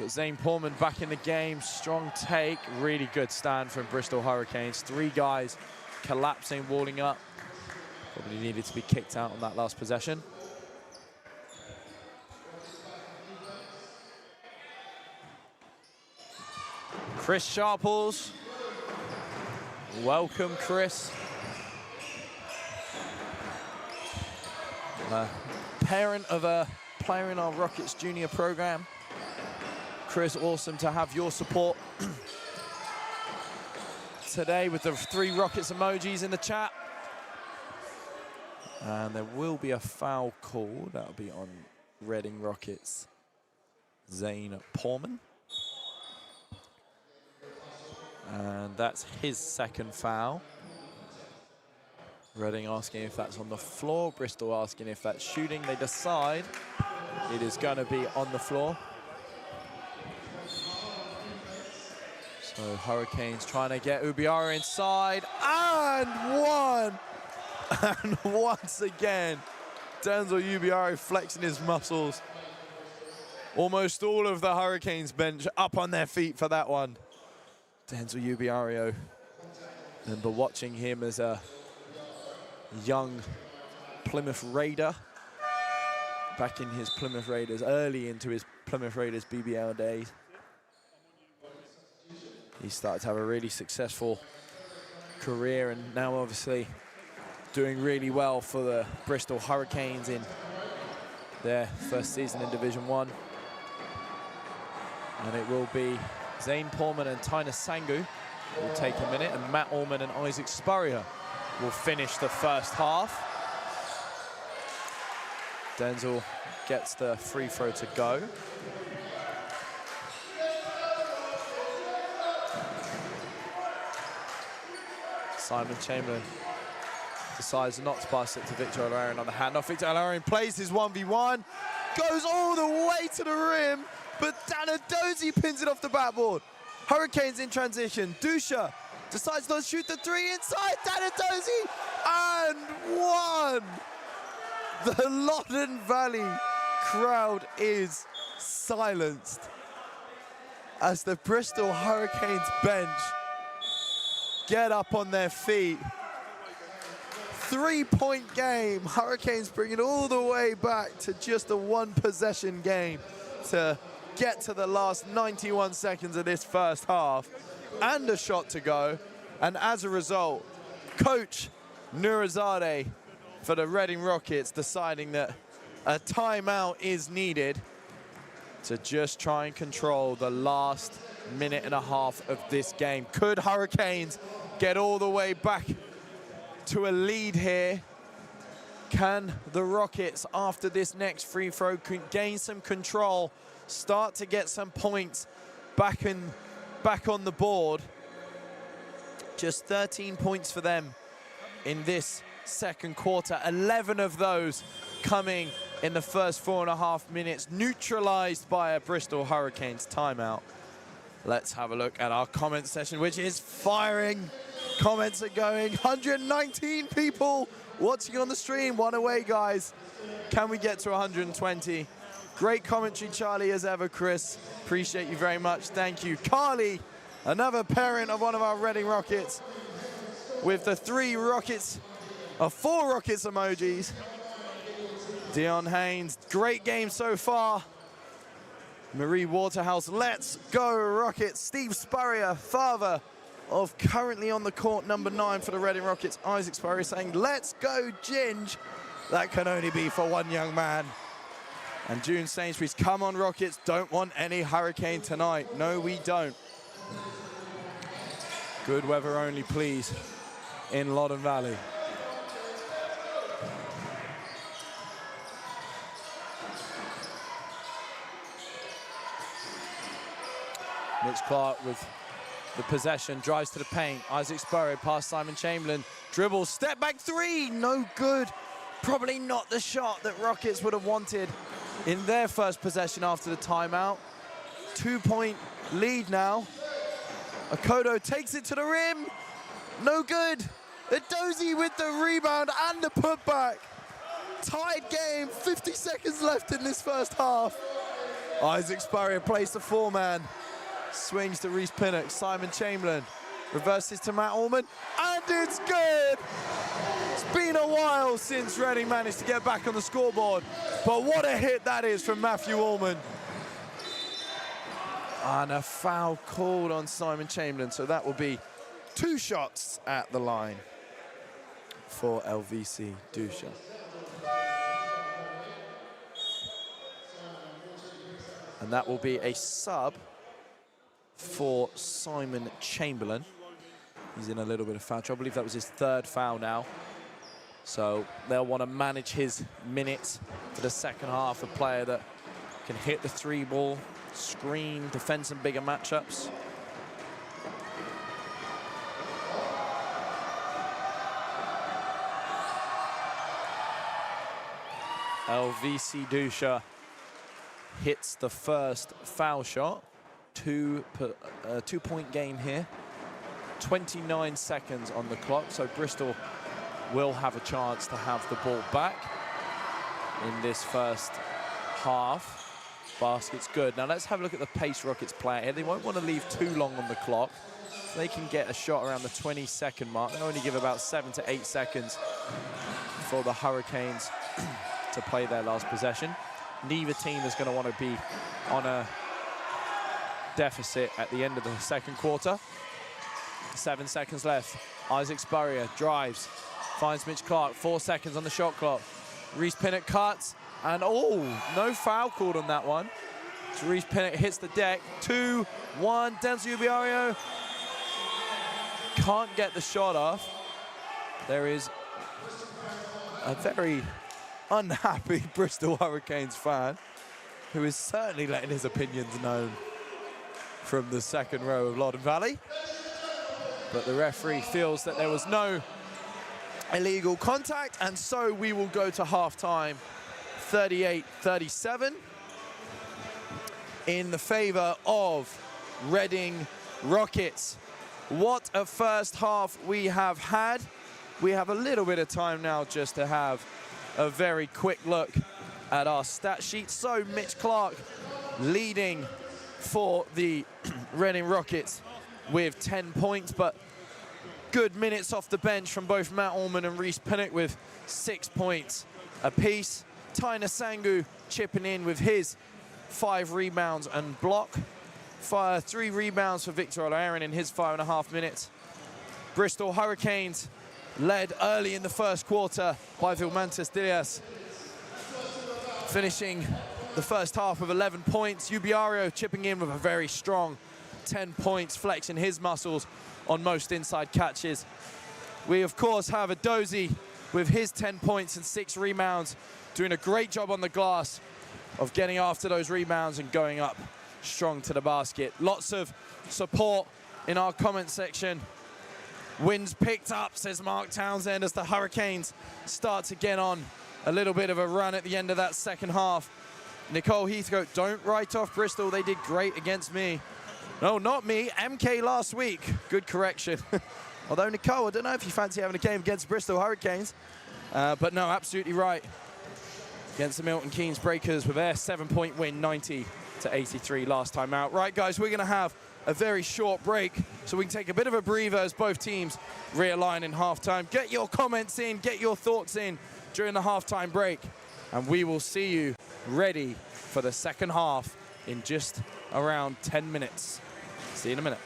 Got Zane Portman back in the game. Strong take. Really good stand from Bristol Hurricanes. 3 guys collapsing, walling up. Probably needed to be kicked out on that last possession. Chris Sharples. Welcome, Chris. Parent of a player in our Rockets Junior program. Chris, awesome to have your support today with the 3 Rockets emojis in the chat. And there will be a foul call. That'll be on Reading Rockets' Zane Portman. And that's his 2nd foul. Reading asking if that's on the floor. Bristol asking if that's shooting. They decide it is going to be on the floor. So Hurricanes trying to get Ubiara inside. And one! And once again, Denzel Ubiara flexing his muscles. Almost all of the Hurricanes bench up on their feet for that one. Denzel Ubiario. Remember watching him as a young Plymouth Raider back in his Plymouth Raiders, early into his Plymouth Raiders BBL days. He started to have a really successful career, and now obviously doing really well for the Bristol Hurricanes in their first season in Division 1. And it will be Zane Porman and Tyner Sangu will take a minute, and Matt Allman and Isaac Spurrier will finish the first half. Denzel gets the free throw to go. Simon Chamberlain decides not to pass it to Victor Olarian on the handoff. Victor Olarian plays his 1v1, goes all the way to the rim, but Danadozi pins it off the backboard. Hurricanes in transition. Dusha decides not to shoot the three inside. Danadozi and one. The Loddon Valley crowd is silenced as the Bristol Hurricanes bench get up on their feet. 3-point game. Hurricanes bring it all the way back to just a one-possession game to get to the last 91 seconds of this first half, and a shot to go. And as a result, Coach Nurizadeh for the Reading Rockets deciding that a timeout is needed to just try and control the last minute and a half of this game. Could Hurricanes get all the way back to a lead here? Can the Rockets, after this next free throw, gain some control, start to get some points back on the board? Just 13 points for them in this second quarter, 11 of those coming in the first 4.5 minutes, neutralized by a Bristol Hurricanes timeout. Let's have a look at our comment session, which is firing. Comments are going. 119 people watching on the stream. One away, guys. Can we get to 120? Great commentary, Charlie, as ever, Chris. Appreciate you very much. Thank you. Carly, another parent of one of our Reading Rockets, with the 4 Rockets emojis. Dion Haynes, great game so far. Marie Waterhouse, let's go Rockets. Steve Spurrier, father of currently on the court number 9 for the Reading Rockets, Isaac Spurrier, saying, let's go Ginge. That can only be for one young man. And June Sainsbury's, come on Rockets, don't want any hurricane tonight. No, we don't. Good weather only, please, in Loddon Valley. Mitch Clark with the possession, drives to the paint. Isaac Spurrier past Simon Chamberlain, dribbles, step back 3, no good. Probably not the shot that Rockets would have wanted in their first possession after the timeout. 2-point lead now. Akoto takes it to the rim, no good. Edozie with the rebound and the putback. Tied game, 50 seconds left in this first half. Isaac Spurrier plays the 4-man. Swings to Reese Pinnock, Simon Chamberlain, reverses to Matt Allman, and it's good! It's been a while since Reading managed to get back on the scoreboard, but what a hit that is from Matthew Allman. And a foul called on Simon Chamberlain, so that will be 2 shots at the line for LVC Dusha. And that will be a sub for Simon Chamberlain. He's in a little bit of foul trouble. I believe that was his 3rd foul now. So they'll want to manage his minutes for the second half. A player that can hit the 3 ball, screen, defend some bigger matchups. LVC Dusha hits the first foul shot. 2-point game here. 29 seconds on the clock, so Bristol will have a chance to have the ball back in this first half. Basket's good. Now let's have a look at the pace Rockets play here. They won't want to leave too long on the clock. They can get a shot around the 20-second mark. They only give about 7 to 8 seconds for the Hurricanes to play their last possession. Neither team is going to want to be on a deficit at the end of the second quarter. 7 seconds left. Isaac Spurrier drives, finds Mitch Clark, 4 seconds on the shot clock. Reese Pinnock cuts, and oh, no foul called on that one. Reece Pinnock hits the deck. 2-1. Denzel Ubiario can't get the shot off. There is a very unhappy Bristol Hurricanes fan who is certainly letting his opinions known from the second row of Loddon Valley. But the referee feels that there was no illegal contact, and so we will go to halftime 38-37 in the favor of Reading Rockets. What a first half we have had. We have a little bit of time now just to have a very quick look at our stat sheet. So Mitch Clark leading for the Reading Rockets with 10 points, but good minutes off the bench from both Matt Allman and Reece Pinnock with 6 points apiece. Tyner Sangu chipping in with his 5 rebounds and block. 3 rebounds for Victor O'Aaron in his 5.5 minutes. Bristol Hurricanes led early in the first quarter by Vilmantas Diaz, finishing the first half with 11 points. Ubiario chipping in with a very strong 10 points, flexing his muscles on most inside catches. We, of course, have a Dozy with his 10 points and 6 rebounds, doing a great job on the glass of getting after those rebounds and going up strong to the basket. Lots of support in our comment section. Wins picked up, says Mark Townsend, as the Hurricanes start to get on a little bit of a run at the end of that second half. Nicole Heathcote, don't write off Bristol. They did great against me. No, not me. MK last week. Good correction. Although, Nicole, I don't know if you fancy having a game against Bristol Hurricanes. But no, absolutely right. Against the Milton Keynes Breakers with their 7-point win, 90-83 last time out. Right, guys, we're going to have a very short break so we can take a bit of a breather as both teams realign in halftime. Get your comments in, get your thoughts in during the halftime break, and we will see you ready for the second half in just around 10 minutes. See you in a minute.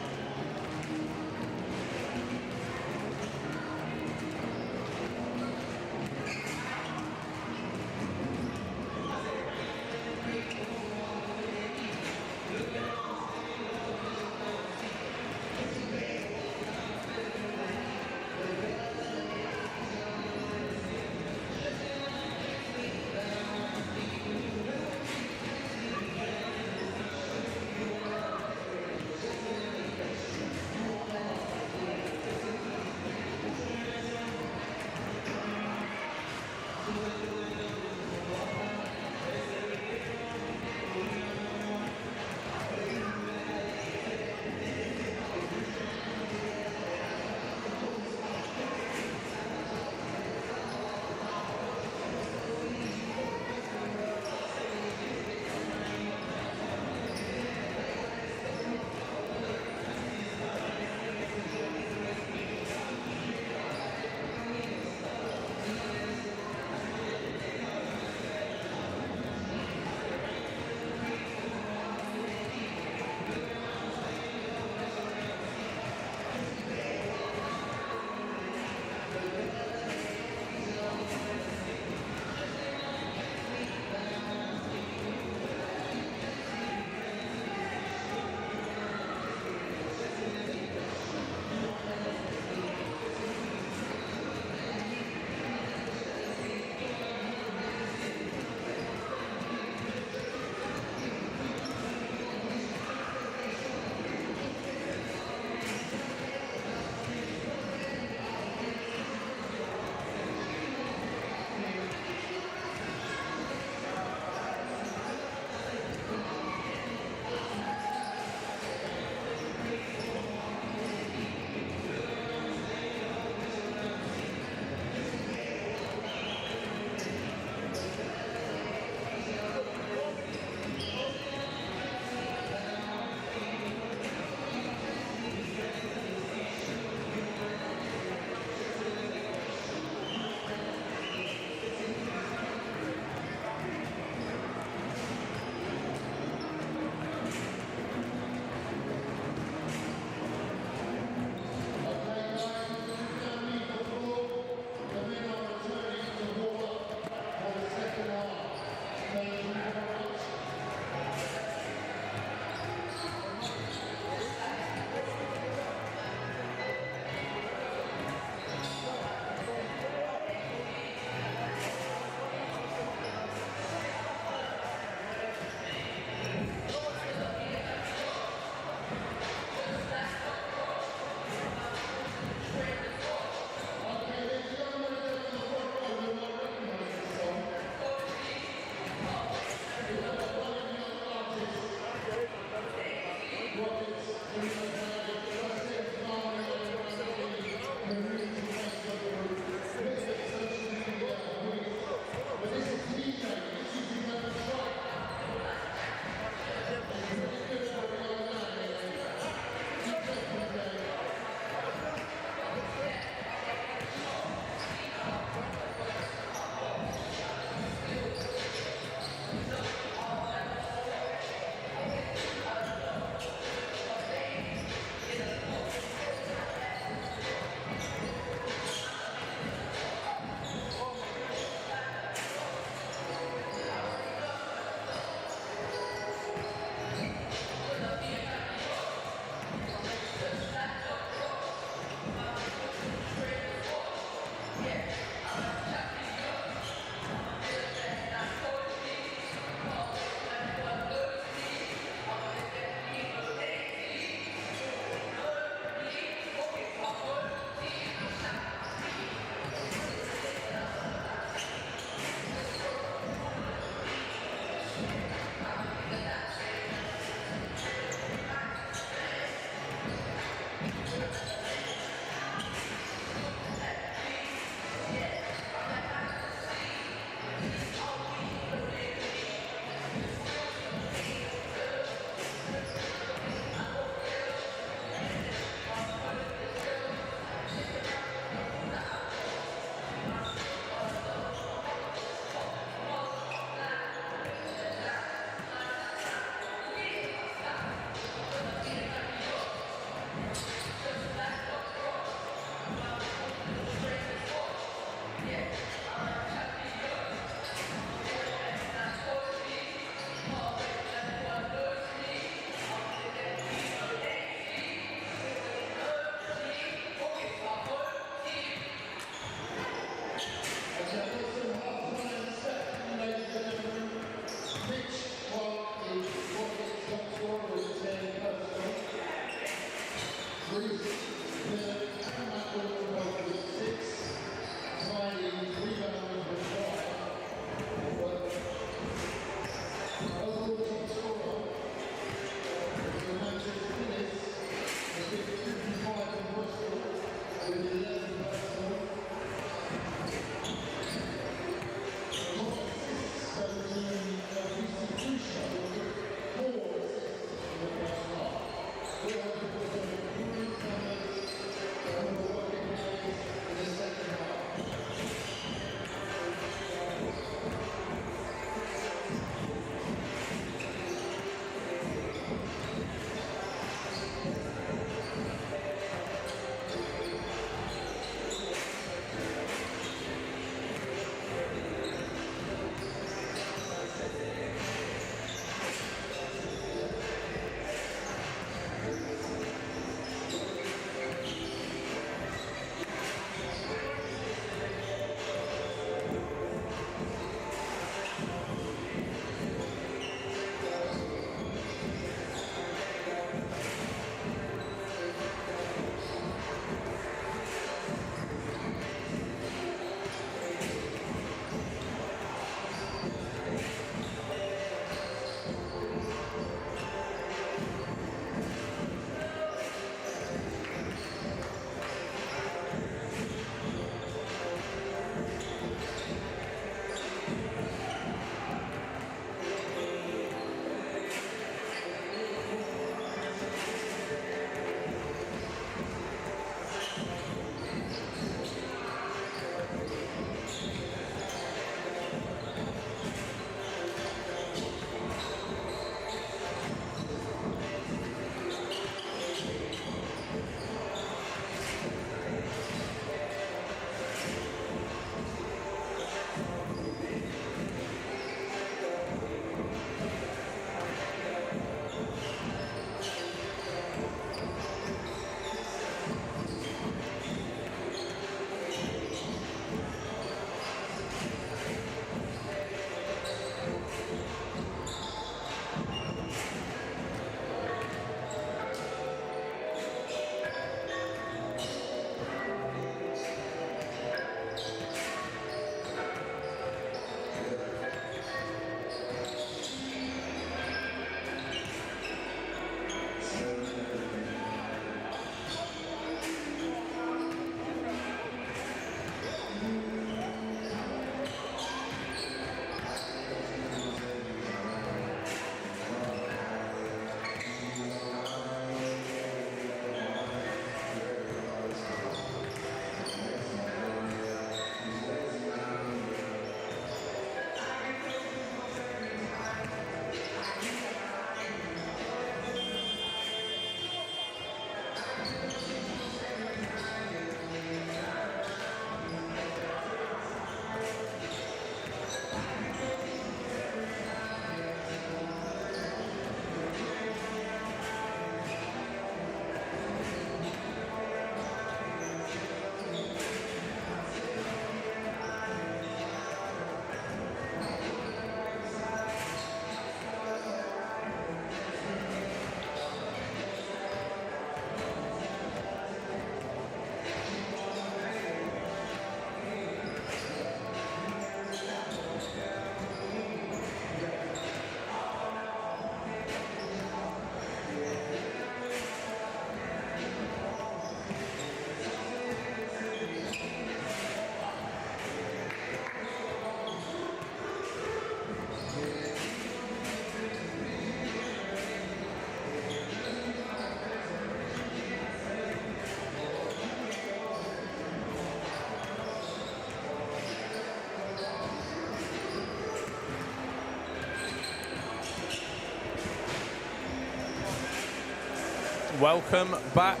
Welcome back,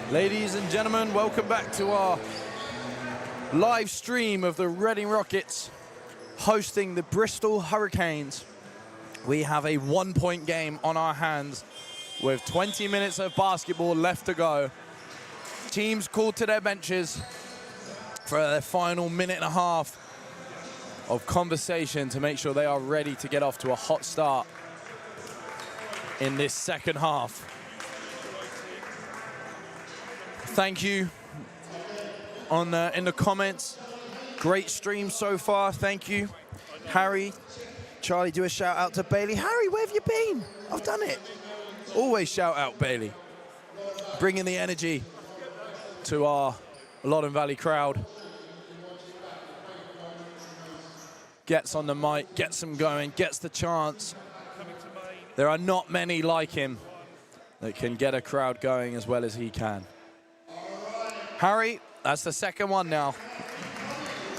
ladies and gentlemen. Welcome back to our live stream of the Reading Rockets hosting the Bristol Hurricanes. We have a 1-point game on our hands with 20 minutes of basketball left to go. Teams called to their benches for their final minute and a half of conversation to make sure they are ready to get off to a hot start in this second half. Thank you in the comments. Great stream so far. Thank you. Harry, Charlie, do a shout out to Bailey. Harry, where have you been? I've done it. Always shout out Bailey. Bringing the energy to our Loddon Valley crowd. Gets on the mic, gets them going, gets the chance. There are not many like him that can get a crowd going as well as he can. Harry, that's the second one now.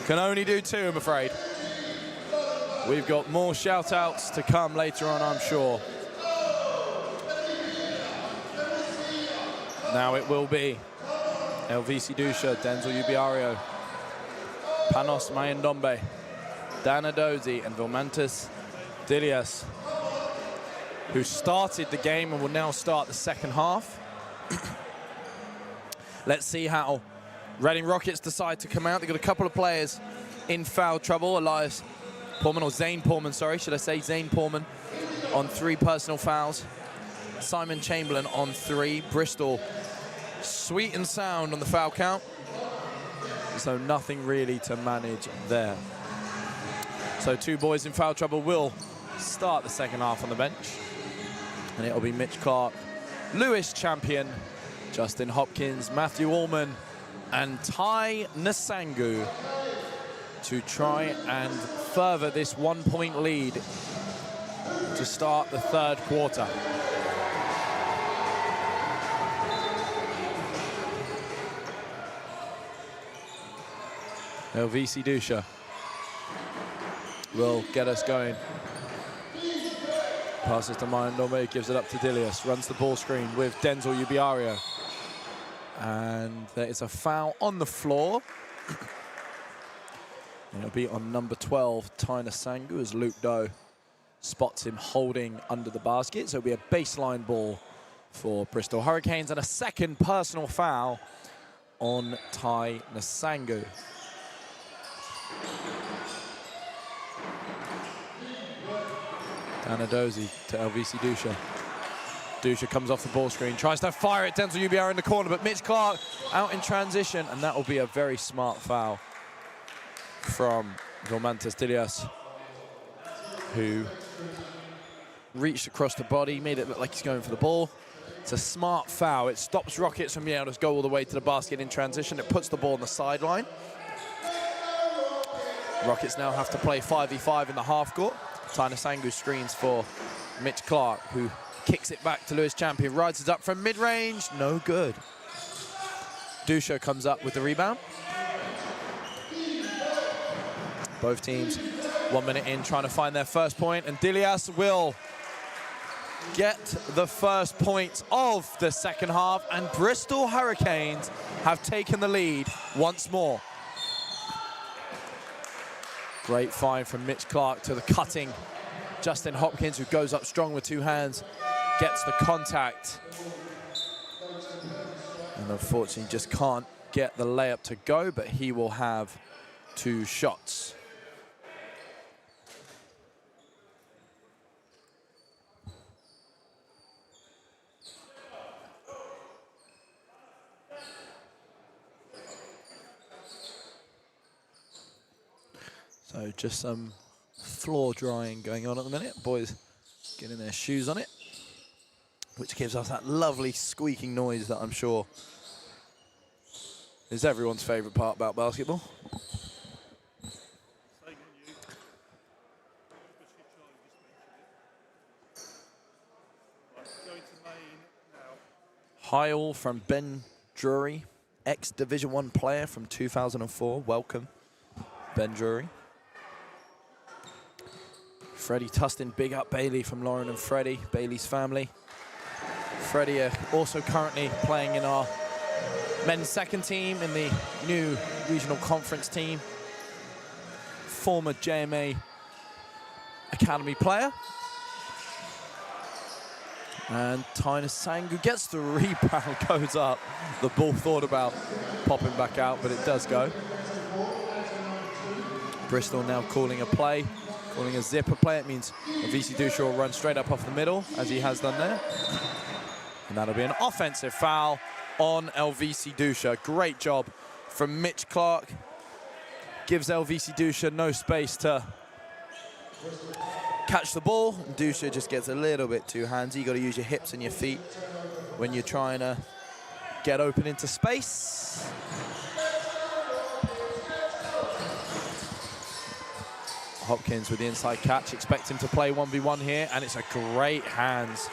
Can only do two, I'm afraid. We've got more shout-outs to come later on, I'm sure. Now it will be LVC Dusha, Denzel Ubiario, Panos Mayendombe, Dana Dozy, and Vilmantas Dilias, who started the game and will now start the second half. Let's see how Reading Rockets decide to come out. They've got a couple of players in foul trouble. Elias Pullman, or Zane Pullman, sorry, should I say Zane Pullman, on 3 personal fouls. Simon Chamberlain on 3. Bristol sweet and sound on the foul count. So nothing really to manage there. So 2 boys in foul trouble will start the second half on the bench. And it'll be Mitch Clark, Lewis Champion, Justin Hopkins, Matthew Allman, and Ty Nasangu to try and further this 1-point lead to start the third quarter. LVC Dusha will get us going. Passes to Mayendombe, gives it up to Dilias, runs the ball screen with Denzel Ubiario. And there is a foul on the floor. And it'll be on number 12, Ty Nasangu, as Luke Doe spots him holding under the basket. So it'll be a baseline ball for Bristol Hurricanes, and a second personal foul on Ty Nasangu. Anadozi to LVC Dusha. Dusha comes off the ball screen, tries to fire it. Denzel Ubiario in the corner, but Mitch Clark out in transition, and that will be a very smart foul from Vilmantas Dilias, who reached across the body, made it look like he's going for the ball. It's a smart foul. It stops Rockets from being able to go all the way to the basket in transition. It puts the ball on the sideline. Rockets now have to play 5v5 in the half court. Ty Nasangu screens for Mitch Clark, who kicks it back to Lewis Champion. Rides it up from mid-range. No good. Dusha comes up with the rebound. Both teams 1 minute in, trying to find their first point, and Dilias will get the first point of the second half, and Bristol Hurricanes have taken the lead once more. Great find from Mitch Clark to the cutting Justin Hopkins, who goes up strong with 2 hands, gets the contact, and unfortunately just can't get the layup to go, but he will have 2 shots. So just some floor drying going on at the minute. Boys getting their shoes on it, which gives us that lovely squeaking noise that I'm sure is everyone's favourite part about basketball. High all from Ben Drury, ex-Division 1 player from 2004. Welcome, Ben Drury. Freddie Tustin, big up Bailey from Lauren and Freddie, Bailey's family. Freddie also currently playing in our men's second team in the new regional conference team. Former JMA Academy player. And Ty Nasangu gets the rebound, goes up. The ball thought about popping back out, but it does go. Bristol now calling a play. Calling a zipper play. It means VC Dusha will run straight up off the middle, as he has done there. And that'll be an offensive foul on LVC Dusha. Great job from Mitch Clark. Gives LVC Dusha no space to catch the ball. Dusha just gets a little bit too handsy. You got to use your hips and your feet when you're trying to get open into space. Hopkins with the inside catch, expect him to play 1v1 here, and it's a great hands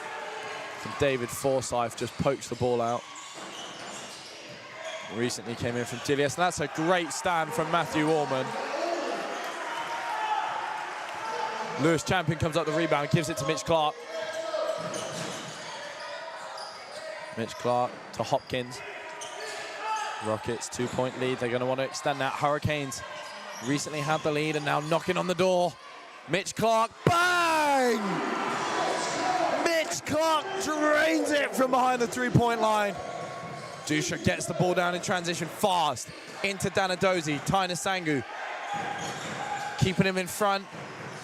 from David Forsyth, just pokes the ball out. Recently came in from Dilius, and that's a great stand from Matthew Orman. Lewis Champion comes up the rebound, gives it to Mitch Clark. Mitch Clark to Hopkins. Rockets 2-point lead, they're gonna want to extend that. Hurricanes recently had the lead and now knocking on the door. Mitch Clark, bang! Mitch Clark drains it from behind the 3-point line. Dusha gets the ball down in transition fast into Danadozi. Tyner Sangu keeping him in front,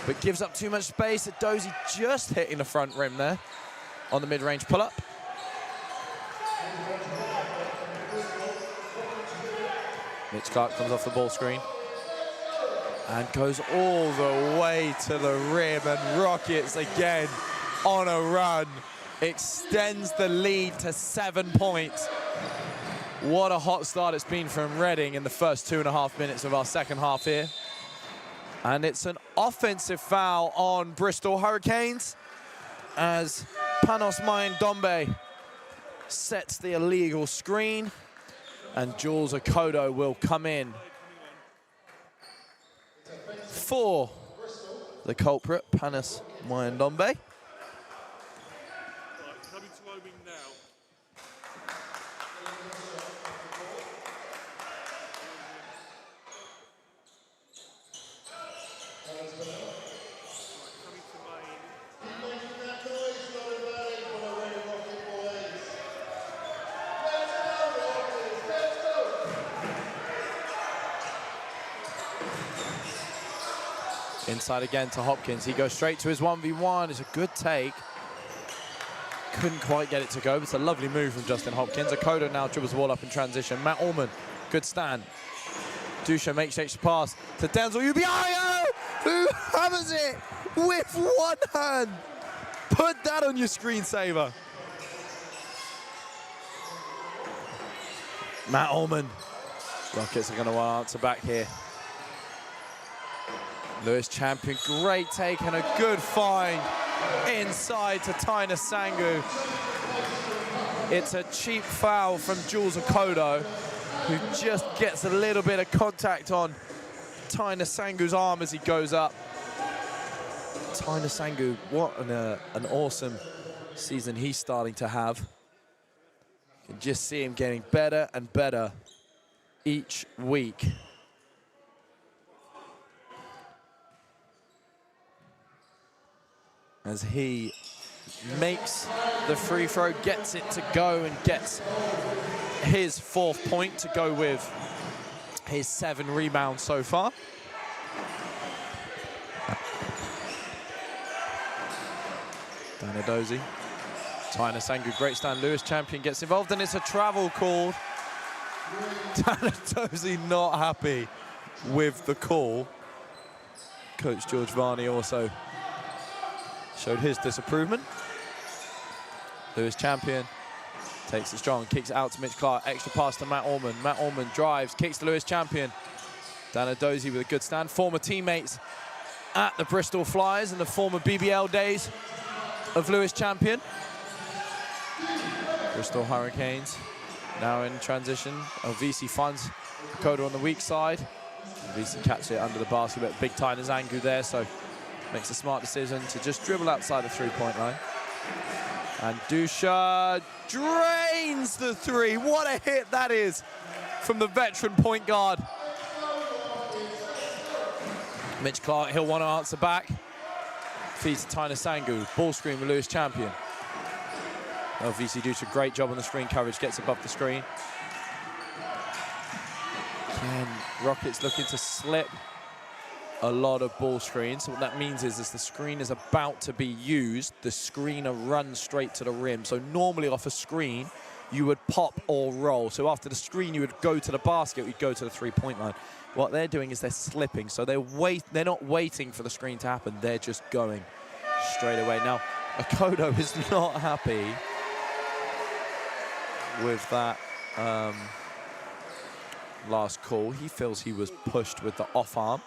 but gives up too much space. Dozy just hitting the front rim there on the mid-range pull-up. Mitch Clark comes off the ball screen and goes all the way to the rim, and Rockets again on a run. Extends the lead to 7 points. What a hot start it's been from Reading in the first 2.5 minutes of our second half here. And it's an offensive foul on Bristol Hurricanes as Panos Mayendombe sets the illegal screen, and Jules Akodo will come in for the culprit, Panos Mayendombe. Inside again to Hopkins. He goes straight to his 1v1. It's a good take. Couldn't quite get it to go, but it's a lovely move from Justin Hopkins. Akodo now dribbles the ball up in transition. Matt Orman, good stand. Dusha makes extra pass to Denzel Ubiyao, who hammers it with one hand. Put that on your screensaver. Matt Orman. Rockets are going to want to answer back here. Lewis Champion, great take and a good find inside to Tyner Sangu. It's a cheap foul from Jules Akodo, who just gets a little bit of contact on Tyner Sangu's arm as he goes up. Tyner Sangu, what an awesome season he's starting to have. You can just see him getting better and better each week. As he makes the free throw, gets it to go, and gets his 4th point to go with his 7 rebounds so far. Danadozi, Tyner Sangu, great stand. Lewis Champion gets involved, and it's a travel call. Danadozi not happy with the call. Coach George Varney also showed his disapproval. Lewis Champion takes it strong, kicks it out to Mitch Clark. Extra pass to Matt Orman. Matt Orman drives, kicks to Lewis Champion. Danadozi with a good stand. Former teammates at the Bristol Flyers in the former BBL days of Lewis Champion. Bristol Hurricanes now in transition. LVC finds Akodo on the weak side. LVC catches it under the basket, but big Tyner Sangu there, so makes a smart decision to just dribble outside the 3-point line. And Dusha drains the 3. What a hit that is from the veteran point guard. Mitch Clark, he'll want to answer back. Feeds to Tyner Sangu. Ball screen with Lewis Champion. LVC Dusha, great job on the screen coverage, gets above the screen. Again, Rockets looking to slip a lot of ball screens. So what that means is as the screen is about to be used, the screener runs straight to the rim. So normally off a screen, you would pop or roll. So after the screen, you would go to the basket, you'd go to the three-point line. What they're doing is they're slipping, so they're not waiting for the screen to happen, they're just going straight away. Now, Akodo is not happy with that last call. He feels he was pushed with the off arm.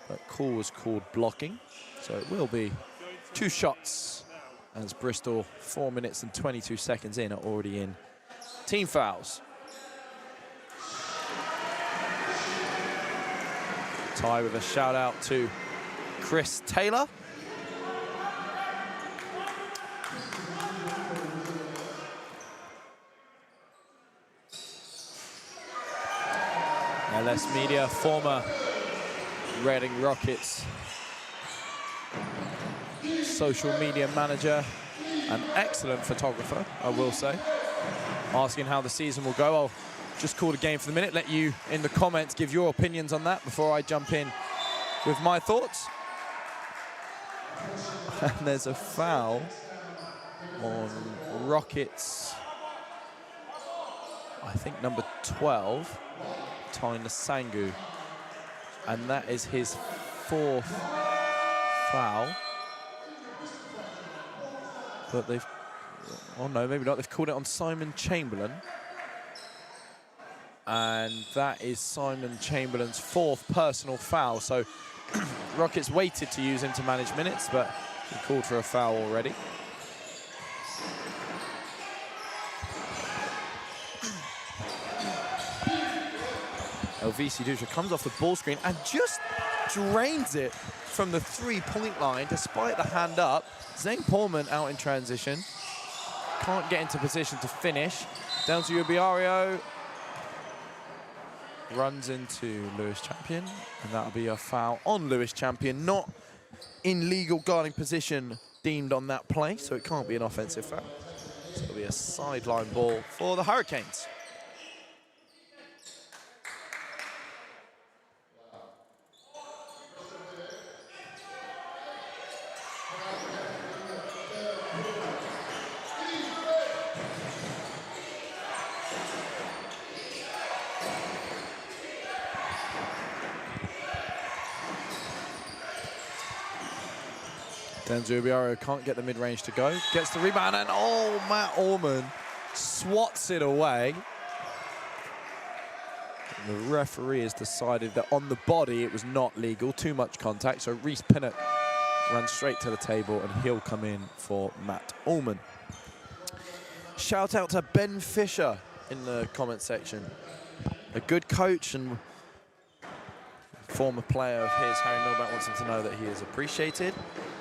That call was called blocking, so it will be 2 shots as Bristol, 4 minutes and 22 seconds in, are already in team fouls. Ty with a shout out to Chris Taylor. LS Media, former Reading Rockets social media manager, an excellent photographer, I will say. Asking how the season will go. I'll just call the game for the minute, let you in the comments give your opinions on that before I jump in with my thoughts. And there's a foul on Rockets, I think number 12, Tyler Sangu, and that is his 4th foul. But they've, oh no, maybe not. They've called it on Simon Chamberlain. And that is Simon Chamberlain's 4th personal foul. So Rockets waited to use him to manage minutes, but he called for a foul already. VC Dusha comes off the ball screen and just drains it from the three-point line despite the hand up. Zane Pullman out in transition. Can't get into position to finish. Down to Ubiario. Runs into Lewis Champion, and that'll be a foul on Lewis Champion. Not in legal guarding position deemed on that play, so it can't be an offensive foul. So it'll be a sideline ball for the Hurricanes. Denzel Ubiaro can't get the mid-range to go. Gets the rebound, and oh, Matt Orman swats it away. And the referee has decided that on the body it was not legal, too much contact. So Reese Pinnock runs straight to the table, and he'll come in for Matt Orman. Shout out to Ben Fisher in the comment section. A good coach and former player of his, Harry Milbank, wants him to know that he is appreciated.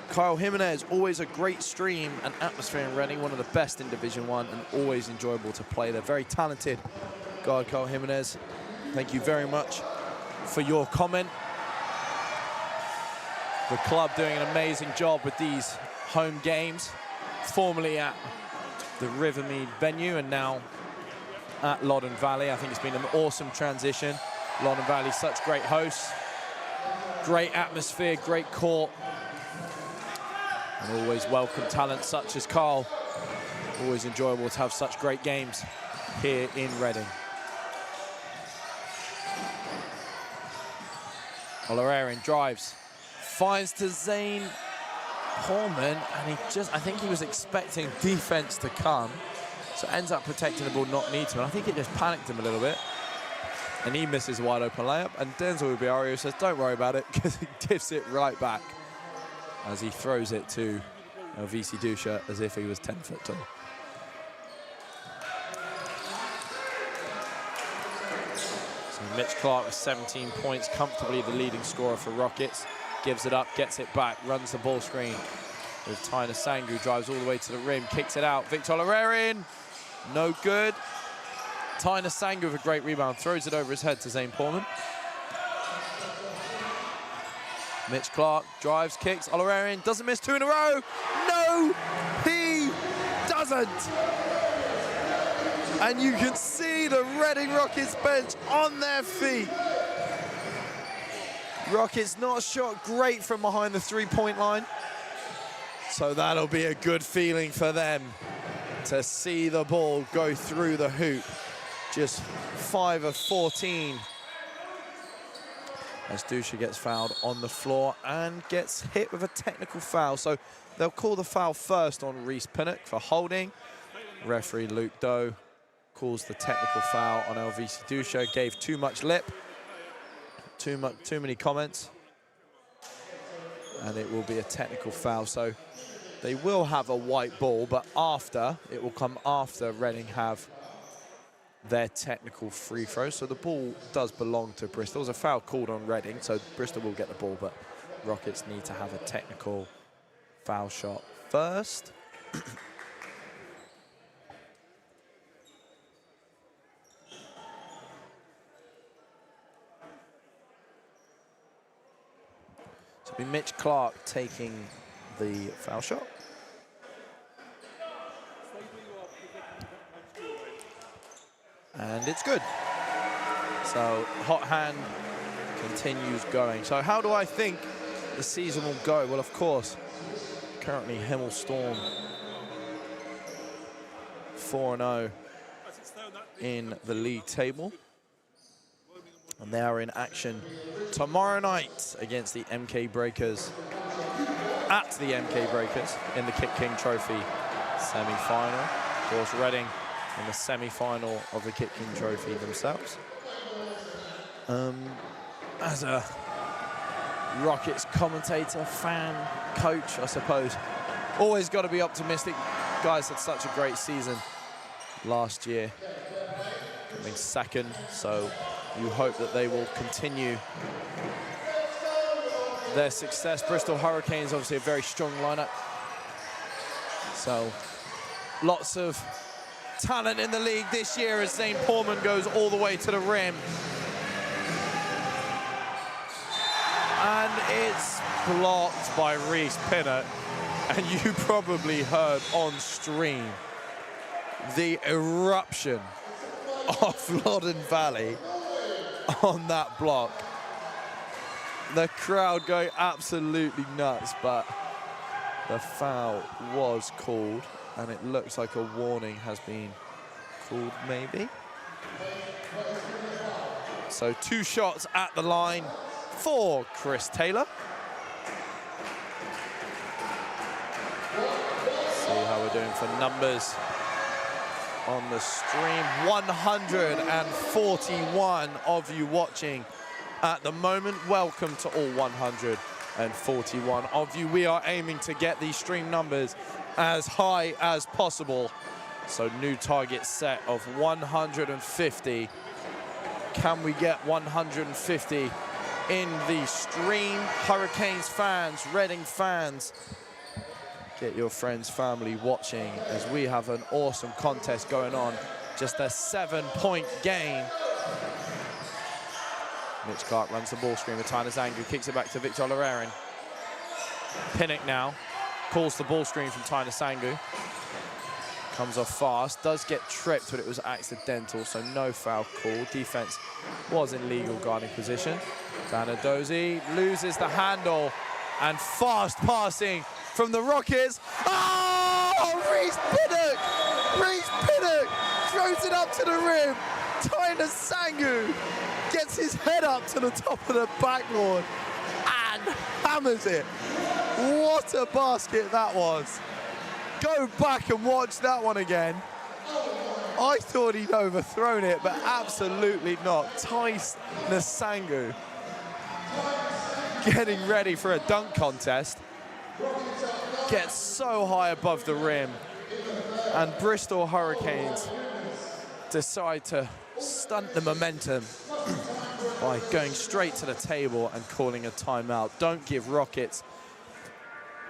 Kyle Jimenez, always a great stream and atmosphere in Reading, one of the best in Division 1 and always enjoyable to play. They're very talented guard, Kyle Jimenez. Thank you very much for your comment. The club doing an amazing job with these home games, formerly at the Rivermead venue and now at Loddon Valley. I think it's been an awesome transition. Loddon Valley, such great hosts, great atmosphere, great court, and always welcome talent such as Carl. Always enjoyable to have such great games here in Reading. Olorarian drives, finds to Zane Pullman, and I think he was expecting defense to come, so ends up protecting the ball, not need to, and I think it just panicked him a little bit. And he misses a wide open layup, and Denzel Ubiario says, don't worry about it, because he gives it right back as he throws it to VC Dusha as if he was 10 foot tall. So Mitch Clark with 17 points, comfortably the leading scorer for Rockets. Gives it up, gets it back, runs the ball screen with Tyner Sangu, drives all the way to the rim, kicks it out. Victor Olorarian, no good. Tyner Sangu with a great rebound, throws it over his head to Zane Pullman. Mitch Clark drives, kicks. Olorarian doesn't miss 2 in a row. No, he doesn't. And you can see the Reading Rockets bench on their feet. Rockets not shot great from behind the three-point line. So that'll be a good feeling for them to see the ball go through the hoop. Just 5 of 14. As Dusha gets fouled on the floor and gets hit with a technical foul. So they'll call the foul first on Reese Pinnock for holding. Referee Luke Doe calls the technical foul on LVC Dusha. Gave too much lip, too many comments, and it will be a technical foul. So they will have a white ball, but it will come after Reading have their technical free throw. So the ball does belong to Bristol. There's a foul called on Reading, so Bristol will get the ball, but Rockets need to have a technical foul shot first. So it'll be Mitch Clark taking the foul shot. And it's good. So hot hand continues going. So how do I think the season will go? Well, of course, currently Himmel Storm 4-0 in the league table. And they are in action tomorrow night against the MK Breakers, at the MK Breakers in the Kit King Trophy semi-final. Of course, Reading in the semi-final of the Kit King Trophy themselves. As a Rockets commentator, fan, coach, I suppose, always got to be optimistic. Guys had such a great season last year, coming second, so you hope that they will continue their success. Bristol Hurricanes, obviously a very strong lineup. So lots of talent in the league this year as Zane Portman goes all the way to the rim. And it's blocked by Reese Pinnock. And you probably heard on stream the eruption of Loddon Valley on that block. The crowd going absolutely nuts, but the foul was called, and it looks like a warning has been called, maybe. So 2 shots at the line for Chris Taylor. See how we're doing for numbers on the stream. 141 of you watching at the moment. Welcome to all 141 of you. We are aiming to get these stream numbers as high as possible. So new target set of 150. Can we get 150 in the stream? Hurricanes fans, Reading fans, get your friends, family watching as we have an awesome contest going on. Just a 7-point game. Mitch Clark runs the ball screen with Tyler Zangu, kicks it back to Victor Leraren. Pinnock now calls the ball screen from Tyler Zangu. Comes off fast, does get tripped, but it was accidental, so no foul call. Defense was in legal guarding position. Danadozi loses the handle, and fast passing from the Rockets. Oh, Reese Pinnock! Reese Pinnock throws it up to the rim. Tyler Zangu gets his head up to the top of the backboard and hammers it. What a basket that was. Go back and watch that one again. I thought he'd overthrown it, but absolutely not. Tyler Zangu getting ready for a dunk contest. Gets so high above the rim, and Bristol Hurricanes decide to stunt the momentum by going straight to the table and calling a timeout. Don't give Rockets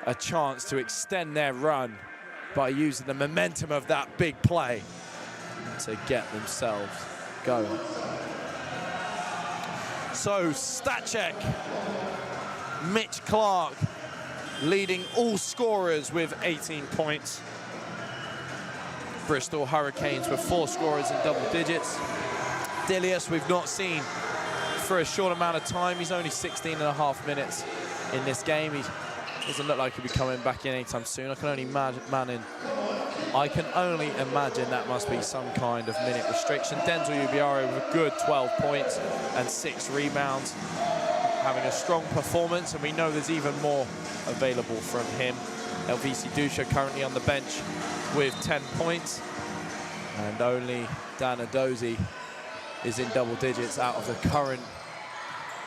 a chance to extend their run by using the momentum of that big play to get themselves going. So stat check. Mitch Clark leading all scorers with 18 points. Bristol Hurricanes with 4 scorers in double digits. Dilius we've not seen for a short amount of time. He's only 16.5 minutes in this game. He's Doesn't look like he'll be coming back in anytime soon. I can only imagine that must be some kind of minute restriction. Denzel Ubiari with a good 12 points and 6 rebounds, having a strong performance, and we know there's even more available from him. Elvisi Dusha currently on the bench with 10 points, and only Dana Dozie is in double digits out of the current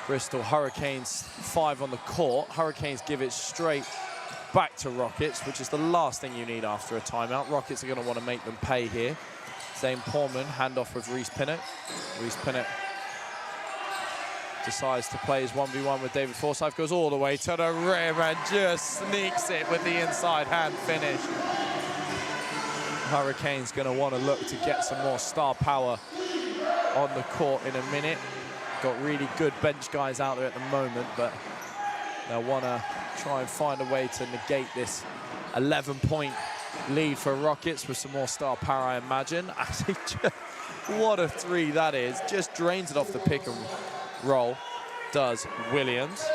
Bristol Hurricanes 5 on the court. Hurricanes give it straight back to Rockets, which is the last thing you need after a timeout. Rockets are going to want to make them pay here. Zane Portman, handoff with Reese Pinnock. Reese Pinnock decides to play his 1v1 with David Forsyth, goes all the way to the rim and just sneaks it with the inside hand finish. Hurricanes going to want to look to get some more star power on the court in a minute. Got really good bench guys out there at the moment, but they'll want to try and find a way to negate this 11-point lead for Rockets with some more star power, I imagine. Actually, what a three that is. Just drains it off the pick and roll, does Williams.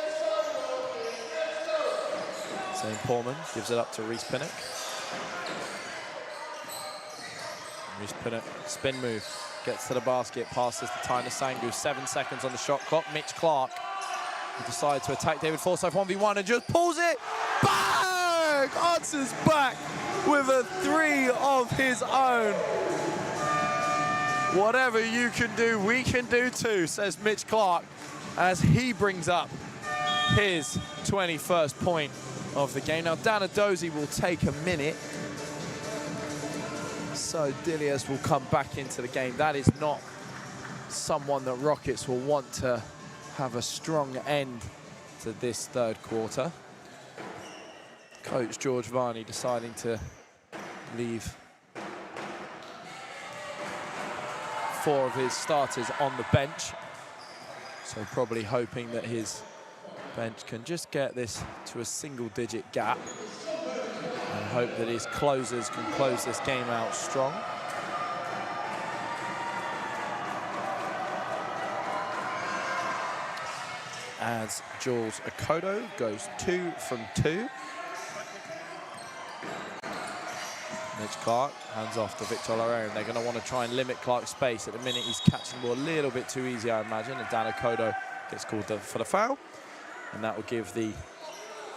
St. Portman gives it up to Reese Pinnock. Reese Pinnock, spin move, gets to the basket, passes to Tyner Sangu. 7 seconds on the shot clock. Mitch Clark decides to attack David Forsyth 1v1 and just pulls it back! Answers back with a 3 of his own. Whatever you can do, we can do too, says Mitch Clark, as he brings up his 21st point of the game. Now, Dana Dozie will take a minute, so Dilias will come back into the game. That is not someone that Rockets will want to have a strong end to this third quarter. Coach George Varney deciding to leave 4 of his starters on the bench. So probably hoping that his bench can just get this to a single-digit gap, and hope that his closers can close this game out strong. As Jules Okoto goes 2 from 2. Mitch Clark hands off to Victor Larrain. They're going to want to try and limit Clark's space. At the minute, he's catching the ball a little bit too easy, I imagine, and Dan Okoto gets called for the foul. And that will give the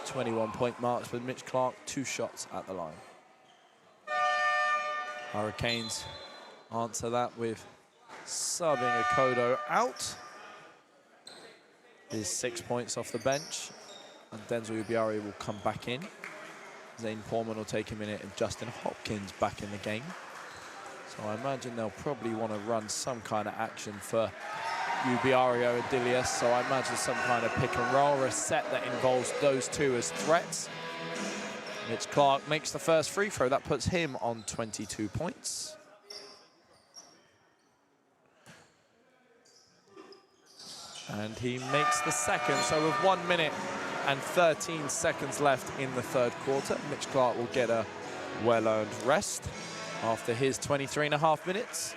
21-point marks with Mitch Clark 2 shots at the line. Hurricanes answer that with subbing Okoto out. Is 6 points off the bench, and Denzel Ubiari will come back in. Zane Portman will take a minute, and Justin Hopkins back in the game. So I imagine they'll probably want to run some kind of action for Ubiario and Dilias. So I imagine some kind of pick and roll or a set that involves those two as threats. Mitch Clark makes the first free throw. That puts him on 22 points. And he makes the second. So with 1 minute and 13 seconds left in the third quarter, Mitch Clark will get a well-earned rest after his 23.5 minutes.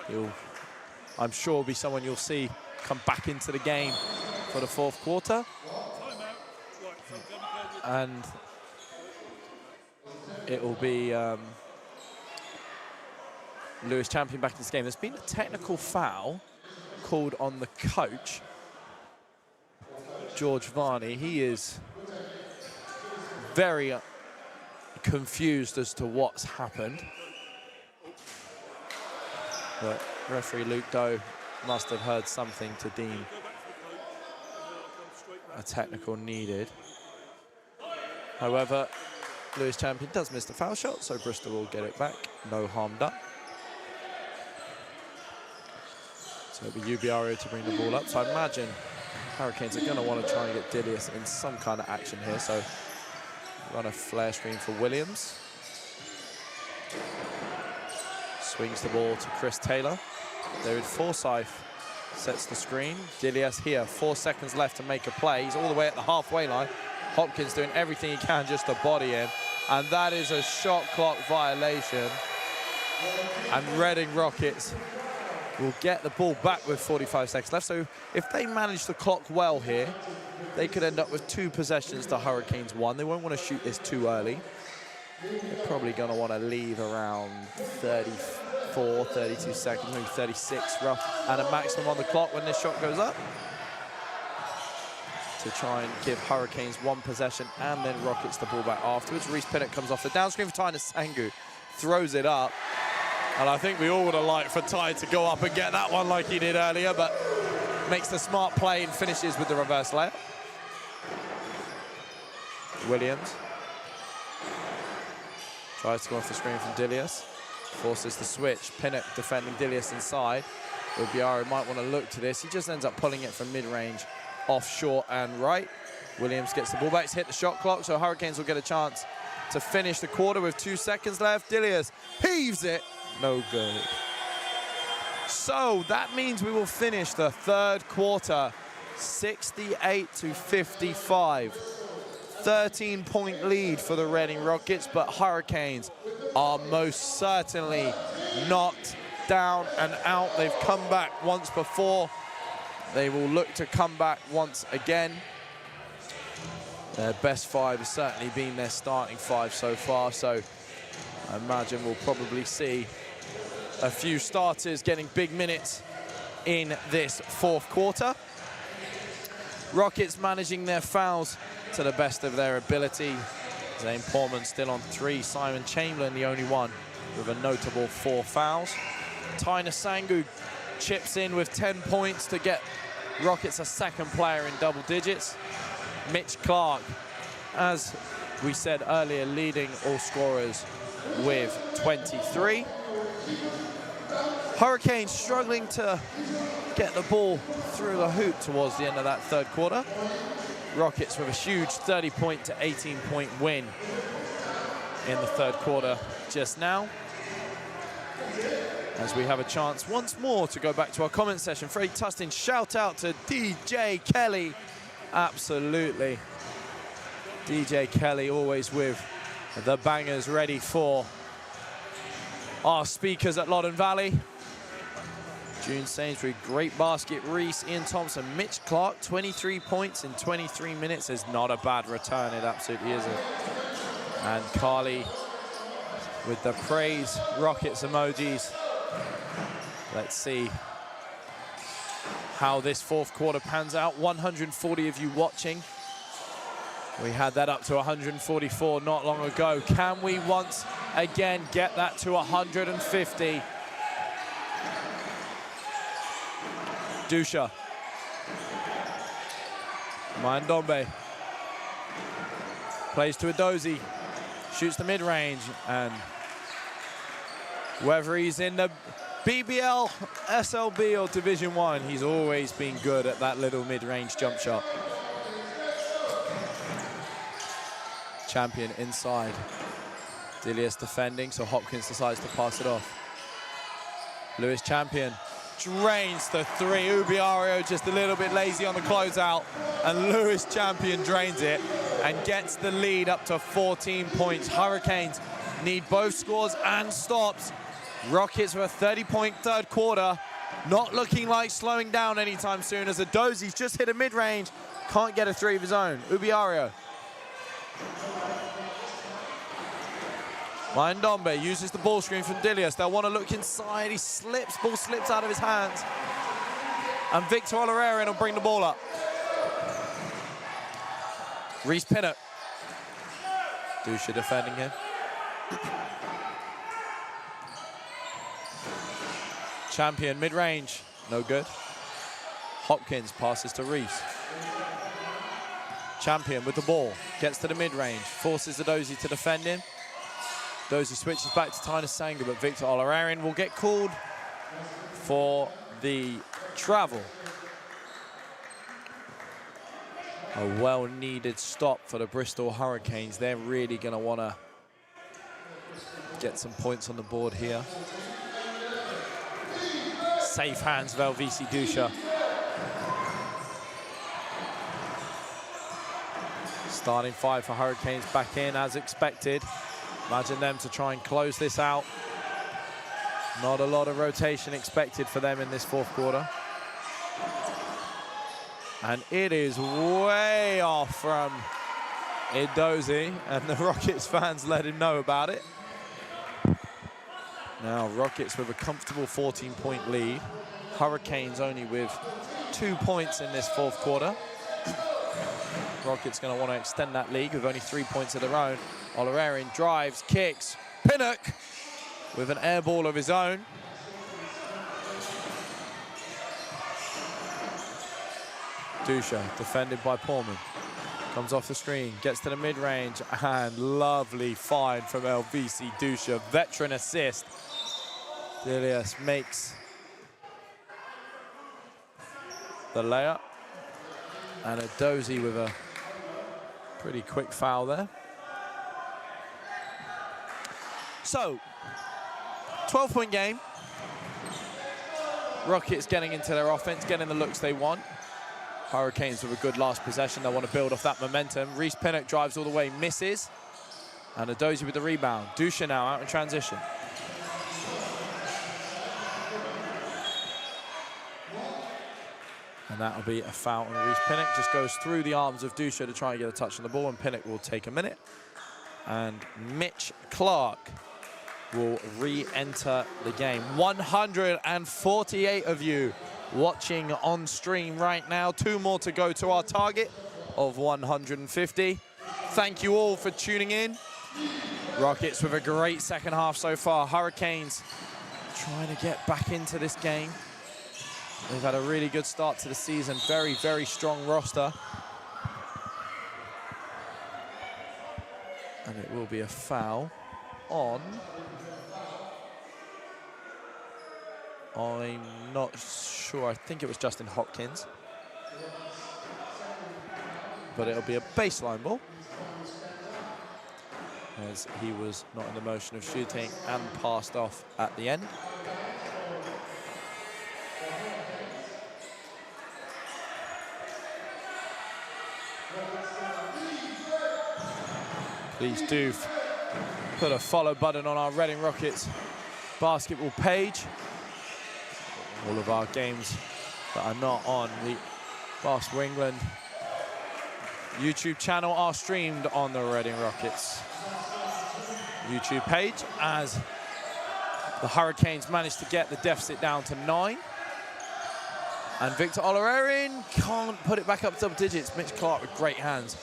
He'll, I'm sure, be someone you'll see come back into the game for the fourth quarter. And it will be Lewis Champion back in this game. There's been a technical foul called on the coach, George Varney. He is very confused as to what's happened. But referee Luke Doe must have heard something to deem a technical needed. However, Lewis Champion does miss the foul shot, so Bristol will get it back. No harm done. So it'll be Ubiario to bring the ball up. So I imagine Hurricanes are going to want to try and get Dilias in some kind of action here. So run a flare screen for Williams. Swings the ball to Chris Taylor. David Forsyth sets the screen. Dilias here, 4 seconds left to make a play. He's all the way at the halfway line. Hopkins doing everything he can just to body him. And that is a shot clock violation. And Reading Rockets will get the ball back with 45 seconds left. So if they manage the clock well here, they could end up with 2 possessions to Hurricanes 1. They won't want to shoot this too early. They're probably going to want to leave around 34, 32 seconds, maybe 36 rough, and a maximum on the clock when this shot goes up, to try and give Hurricanes 1 possession and then Rockets the ball back afterwards. Reese Pinnock comes off the down screen for Ty Sangu, throws it up. And I think we all would have liked for Ty to go up and get that one like he did earlier, but makes the smart play and finishes with the reverse layup. Williams tries to go off the screen from Dilius, forces the switch. Pinnock defending Dilius inside. Ubiaro might want to look to this. He just ends up pulling it from mid-range, off short and right. Williams gets the ball back, hit the shot clock, so Hurricanes will get a chance to finish the quarter with 2 seconds left. Dilius heaves it, no good. So that means we will finish the 3rd quarter 68-55. 13-point lead for the Reading Rockets, but Hurricanes are most certainly knocked down and out. They've come back once before. They will look to come back once again. Their best 5 has certainly been their starting 5 so far, so I imagine we'll probably see a few starters getting big minutes in this 4th quarter. Rockets managing their fouls to the best of their ability. Zane Portman still on 3, Simon Chamberlain the only one with a notable 4 fouls. Ty Sangu chips in with 10 points to get Rockets a 2nd player in double digits. Mitch Clark, as we said earlier, leading all scorers with 23. Hurricanes struggling to get the ball through the hoop towards the end of that 3rd quarter. Rockets with a huge 30-point to 18-point win in the 3rd quarter just now. As we have a chance once more to go back to our comment session. Freddie Tustin, shout out to DJ Kelly. Absolutely. DJ Kelly always with the bangers ready for our speakers at Loddon Valley. June Sainsbury, great basket. Reese, Ian Thompson, Mitch Clark, 23 points in 23 minutes is not a bad return. It absolutely isn't. And Carly with the praise Rockets emojis. Let's see how this 4th quarter pans out. 140 of you watching. We had that up to 144 not long ago. Can we once again get that to 150? Dusha. Mandombe. Plays to Adozie. Shoots the mid-range, and whether he's in the BBL, SLB or Division 1, he's always been good at that little mid-range jump shot. Champion inside. Dilius defending, so Hopkins decides to pass it off. Lewis Champion drains the 3. Ubiario just a little bit lazy on the closeout, and Lewis Champion drains it and gets the lead up to 14 points. Hurricanes need both scores and stops. Rockets with a 30-point 3rd quarter, not looking like slowing down anytime soon, as Adozie's just hit a mid-range, can't get a 3 of his own. Ubiario. Mandombe uses the ball screen from Dilius. They'll want to look inside. He slips, ball slips out of his hands. And Victor Olorarian will bring the ball up. Reese Pinnock. Dusha defending him. Champion mid-range, no good. Hopkins passes to Reese. Champion with the ball, gets to the mid-range, forces Adozie to defend him. Adozie switches back to Ty Sangu, but Victor Olorarian will get called for the travel. A well-needed stop for the Bristol Hurricanes. They're really going to want to get some points on the board here. Safe hands, Velvisi Dusha. Starting 5 for Hurricanes back in as expected. Imagine them to try and close this out. Not a lot of rotation expected for them in this fourth quarter. And it is way off from Edozie, and the Rockets fans let him know about it. Now Rockets with a comfortable 14-point lead. Hurricanes only with 2 points in this fourth quarter. Rockets going to want to extend that lead with only 3 points of their own. Olorarian drives, kicks, Pinnock with an air ball of his own. Dusha defended by Pullman. Comes off the screen, gets to the mid-range, and lovely find from LVC Dusha. Veteran assist. Dilius makes the layup. And Edozie with a pretty quick foul there. So, 12-point game. Rockets getting into their offense, getting the looks they want. Hurricanes with a good last possession. They want to build off that momentum. Reese Pinnock drives all the way, misses. And Edozie with the rebound. Dusha now out in transition. And that'll be a foul on Reese Pinnock. Just goes through the arms of Dusha to try and get a touch on the ball, and Pinnock will take a minute. And Mitch Clark will re-enter the game. 148 of you watching on stream right now. 2 more to go to our target of 150. Thank you all for tuning in. Rockets with a great second half so far. Hurricanes trying to get back into this game. They've had a really good start to the season. Very, very strong roster. And it will be a foul on... I'm not sure. I think it was Justin Hopkins. But it'll be a baseline ball, as he was not in the motion of shooting and passed off at the end. Please do put a follow button on our Reading Rockets basketball page. All of our games that are not on the Basketball England YouTube channel are streamed on the Reading Rockets YouTube page, as the Hurricanes managed to get the deficit down to 9. And Victor Olorarian can't put it back up to double digits. Mitch Clark with great hands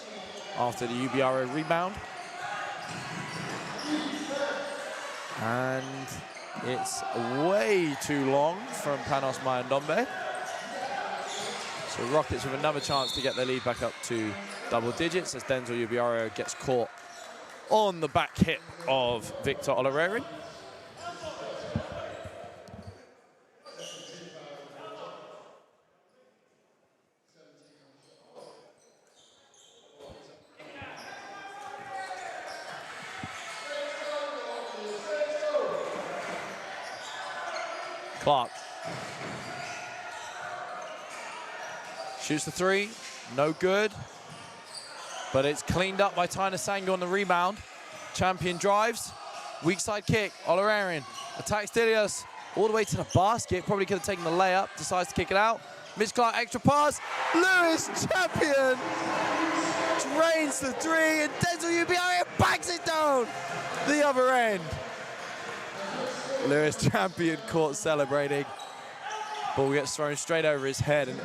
after the UBRO rebound. And it's way too long from Panos Mayandombe. So Rockets with another chance to get their lead back up to double digits, as Denzel Ubiario gets caught on the back hip of Victor Olorarian. Clark shoots the 3, no good, but it's cleaned up by Tyner Sango on the rebound. Champion drives, weak side kick, Olorarian attacks Dilius all the way to the basket, probably could have taken the layup, decides to kick it out. Mitch Clark, extra pass, Lewis Champion drains the 3, and Denzel Ubiario bangs it down the other end. Lewis Champion caught celebrating. Ball gets thrown straight over his head, and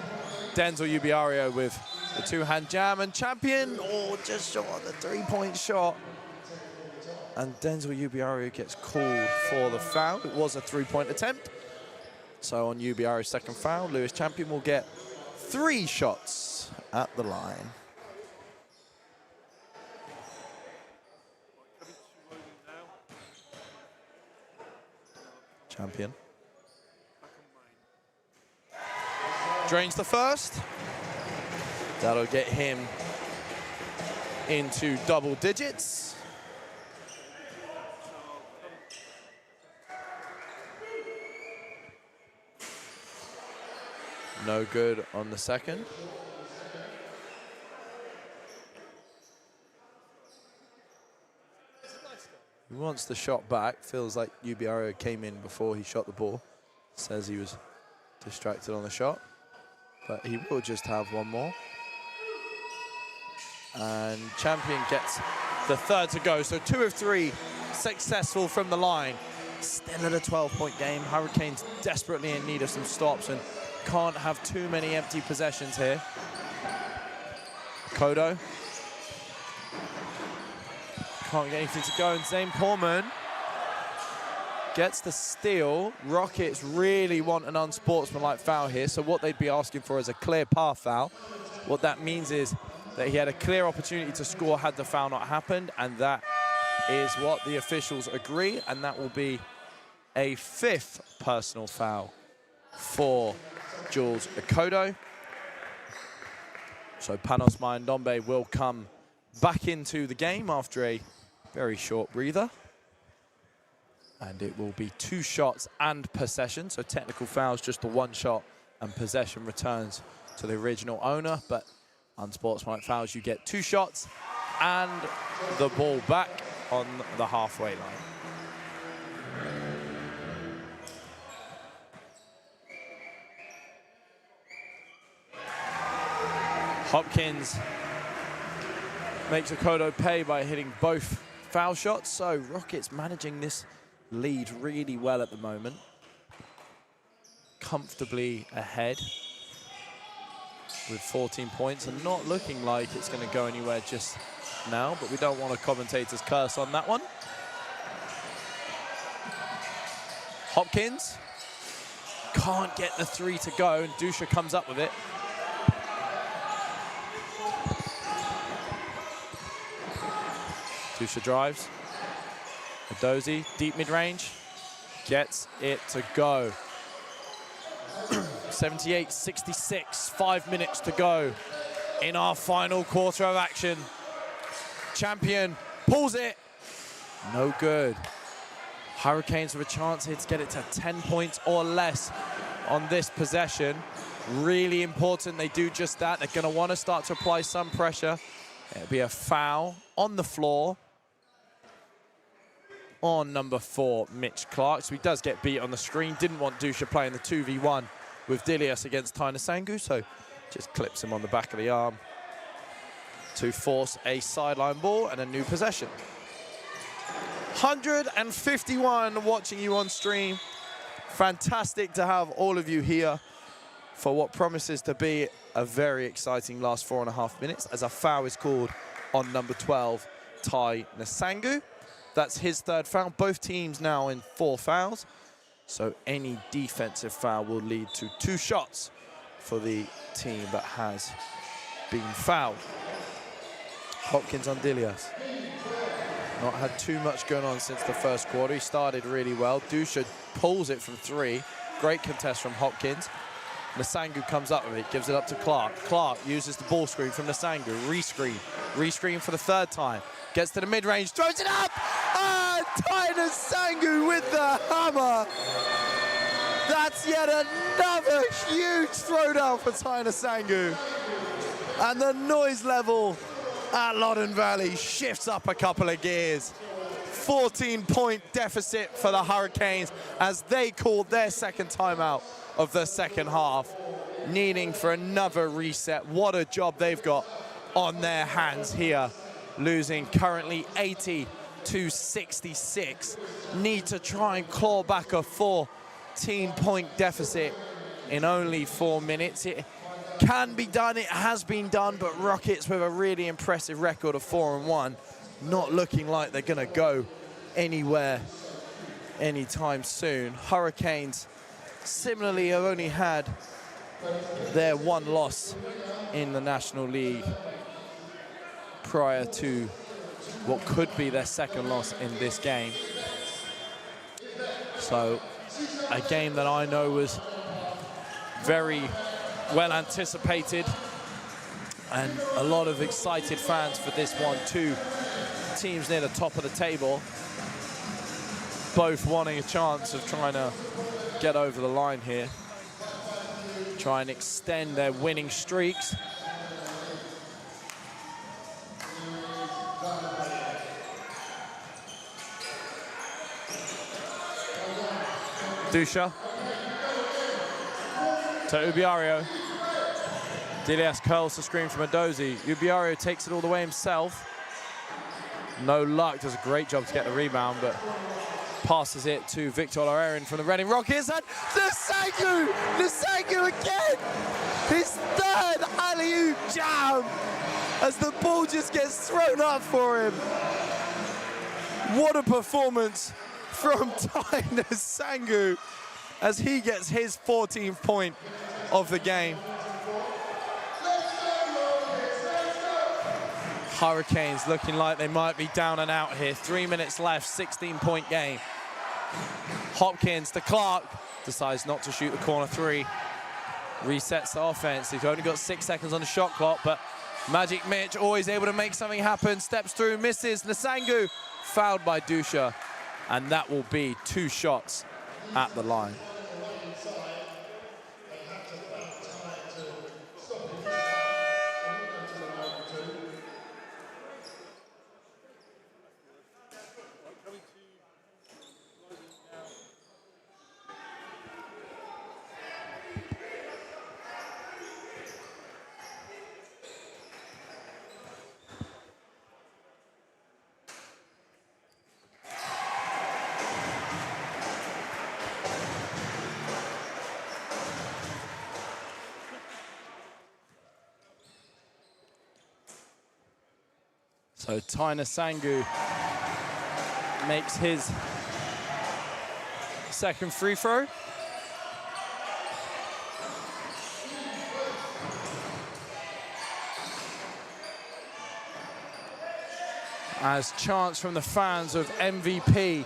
Denzel Ubiario with the 2-hand jam, and Champion, just short of the 3-point shot. And Denzel Ubiario gets called for the foul. It was a 3-point attempt. So on Ubiario's second foul, Lewis Champion will get 3 shots at the line. Champion drains the first. That'll get him into double digits. No good on the second. wants the shot back. Feels like Ubiario came in before he shot the ball. Says he was distracted on the shot. But he will just have one more. And Champion gets the third to go. So 2 of 3 successful from the line. Still at a 12-point game. Hurricanes desperately in need of some stops and can't have too many empty possessions here. Kodo. Can't get anything to go. And Zane Pullman gets the steal. Rockets really want an unsportsmanlike foul here. So what they'd be asking for is a clear path foul. What that means is that he had a clear opportunity to score had the foul not happened, and that is what the officials agree, and that will be a 5th personal foul for Jules Okodo. So Panos Mayandombe will come back into the game after a very short breather. And it will be 2 shots and possession, so technical fouls just the 1 shot, and possession returns to the original owner, but unsportsmanlike fouls, you get 2 shots and the ball back on the halfway line. Hopkins makes Okodo pay by hitting both foul shots, so Rockets managing this lead really well at the moment. Comfortably ahead with 14 points and not looking like it's going to go anywhere just now, but we don't want a commentator's curse on that one. Hopkins can't get the 3 to go, and Dusha comes up with it. Dusha drives. Adozi, deep mid-range, gets it to go. 78-66, 5 minutes to go in our final quarter of action. Champion pulls it, no good. Hurricanes have a chance here to get it to 10 points or less on this possession. Really important they do just that. They're gonna wanna start to apply some pressure. It'll be a foul on the floor on number 4, Mitch Clark. So he does get beat on the screen. Didn't want Dusha playing the 2v1 with Dilias against Taina Sangu, so just clips him on the back of the arm to force a sideline ball and a new possession. 151 watching you on stream. Fantastic to have all of you here for what promises to be a very exciting last 4.5 minutes as a foul is called on number 12, Tai Nasangu. That's his 3rd foul. Both teams now in 4 fouls. So any defensive foul will lead to 2 shots for the team that has been fouled. Hopkins on Dilias. Not had too much going on since the first quarter. He started really well. Dusha pulls it from 3. Great contest from Hopkins. Nasangu comes up with it, gives it up to Clark. Clark uses the ball screen from Nasangu. Rescreen for the 3rd time. Gets to the mid-range, throws it up! And Taina Sangu with the hammer! That's yet another huge throwdown for Taina Sangu. And the noise level at Loddon Valley shifts up a couple of gears. 14-point deficit for the Hurricanes as they called their 2nd timeout of the 2nd half, needing for another reset. What a job they've got on their hands here, losing currently 80-66. Need to try and claw back a 14-point deficit in only 4 minutes. It can be done, it has been done, but Rockets with a really impressive record of 4-1, not looking like they're gonna go anywhere anytime soon. Hurricanes similarly have only had their 1 loss in the National League prior to what could be their 2nd loss in this game. So a game that I know was very well anticipated and a lot of excited fans for this one. 2 teams near the top of the table, both wanting a chance of trying to get over the line here, try and extend their winning streaks. Dusha to Ubiario. Dilias curls the screen from Adozi. Ubiario takes it all the way himself. No luck, does a great job to get the rebound, but passes it to Victor Lorerin from the Reading Rockets, and Nsangu again! His third alley-oop jam as the ball just gets thrown up for him. What a performance from Tyler Nsangu as he gets his 14th point of the game. Hurricanes looking like they might be down and out here. 3 minutes left, 16-point game. Hopkins to Clark, decides not to shoot the corner three. Resets the offense. He's only got 6 seconds on the shot clock, but Magic Mitch always able to make something happen. Steps through, misses. Nsangu fouled by Dusha, and that will be 2 shots at the line. So Tyler Nsangu makes his second free throw. As chants from the fans of MVP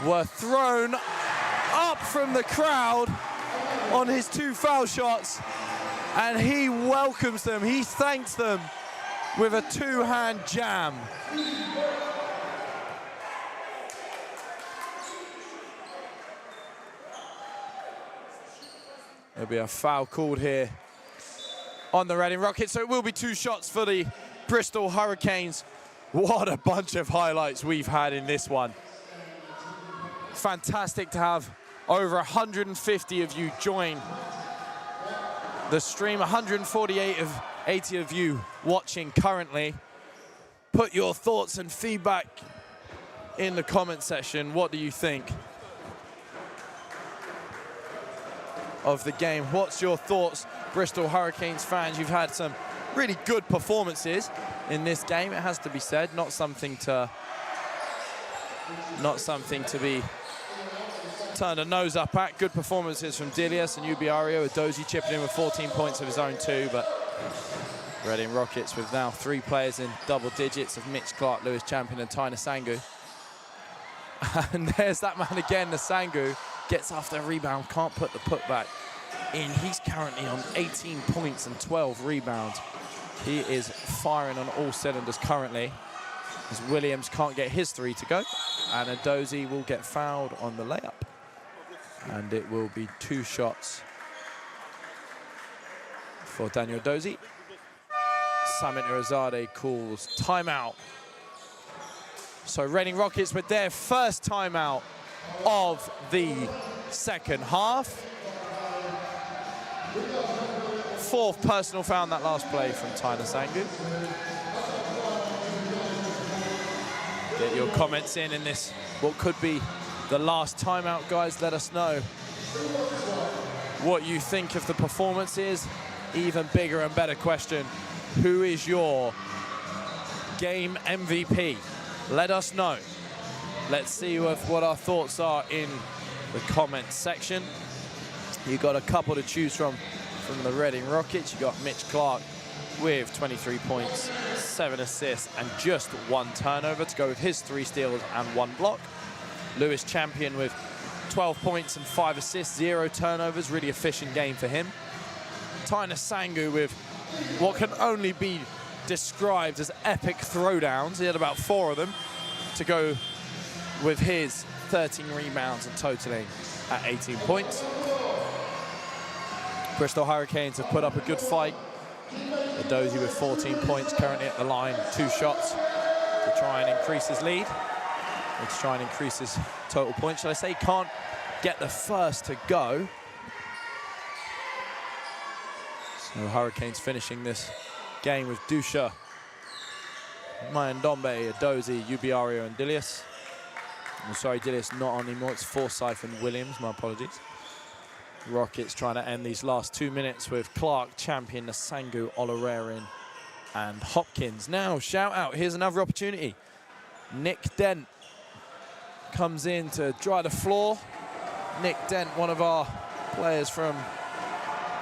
were thrown up from the crowd on his 2 foul shots. And he welcomes them, he thanks them with a 2-hand jam. There'll be a foul called here on the Reading Rockets, so it will be 2 shots for the Bristol Hurricanes. What a bunch of highlights we've had in this one. Fantastic to have over 150 of you join the stream, 148 of 80 of you watching currently. Put your thoughts and feedback in the comment section. What do you think of the game? What's your thoughts, Bristol Hurricanes fans? You've had some really good performances in this game, it has to be said. Not something to be turned a nose up at. Good performances from Dilias and Ubiario. Adozi chipping in with 14 points of his own too, but Reading Rockets with now 3 players in double digits of Mitch Clark, Lewis Champion and Tyler Nsangu. And there's that man again, Nsangu, gets after a rebound, can't put the putback in. He's currently on 18 points and 12 rebounds. He is firing on all cylinders currently, as Williams can't get his 3 to go, and Adozi will get fouled on the layup. And it will be 2 shots for Daniel Adozi. Samit Irazade calls timeout. So Reading Rockets with their first timeout of the second half. 4th personal foul in that last play from Tyler Nsangu. Get your comments in this, what could be the last timeout, guys. Let us know what you think of the performances. Even bigger and better question, who is your game MVP? Let us know. Let's see what our thoughts are in the comments section. You got a couple to choose from the Reading Rockets. You got Mitch Clark with 23 points, 7 assists, and just 1 turnover to go with his 3 steals and 1 block. Lewis Champion with 12 points and 5 assists, 0 turnovers, really efficient game for him. Tyler Nsangu with what can only be described as epic throwdowns. He had about 4 of them to go with his 13 rebounds and totaling at 18 points. Bristol Hurricanes have put up a good fight. Adozi with 14 points currently at the line, 2 shots to try and increase his lead. to try and increase his total points. Shall I say, can't get the first to go. So Hurricanes finishing this game with Dusha, Mayandombe, Adozi, Ubiario, and Dilius. I'm sorry, Dilius not on anymore. It's Forsyth and Williams. My apologies. Rockets trying to end these last 2 minutes with Clark, Champion, Nasangu, Olarerin, and Hopkins. Now, shout out. Here's another opportunity. Nick Dent comes in to dry the floor. Nick Dent, one of our players from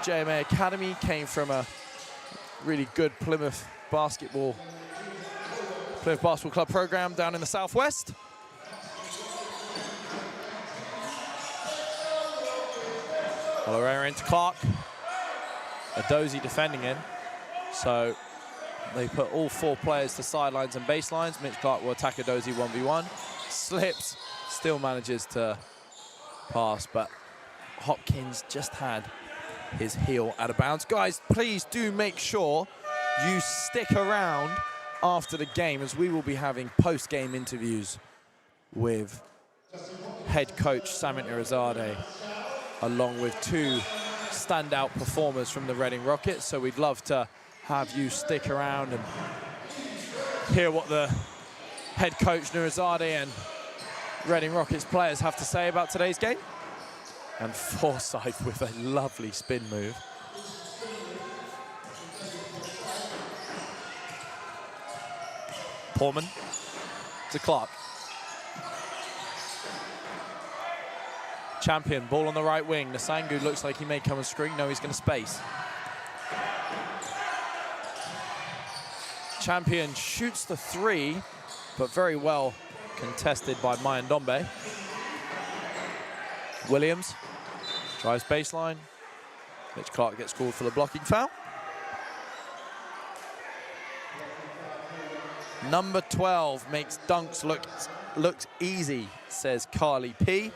JMA Academy, came from a really good Plymouth Basketball Club program down in the Southwest. Olarerin into Clark. Adozi defending him. So they put all 4 players to sidelines and baselines. Mitch Clark will attack Adozi 1v1. Slips, still manages to pass, but Hopkins just had his heel out of bounds. Guys, please do make sure you stick around after the game, as we will be having post-game interviews with head coach Samit Irazadeh, along with 2 standout performers from the Reading Rockets. So we'd love to have you stick around and hear what the head coach Nurazadeh and Reading Rockets players have to say about today's game. And Forsyth with a lovely spin move. Portman to Clark. Champion, ball on the right wing. Nasangu looks like he may come and screen. No, he's going to space. Champion shoots the 3, but very well contested by Mayandombe. Williams tries baseline. Mitch Clark gets called for the blocking foul. Number 12 makes dunks look easy, says Carly P.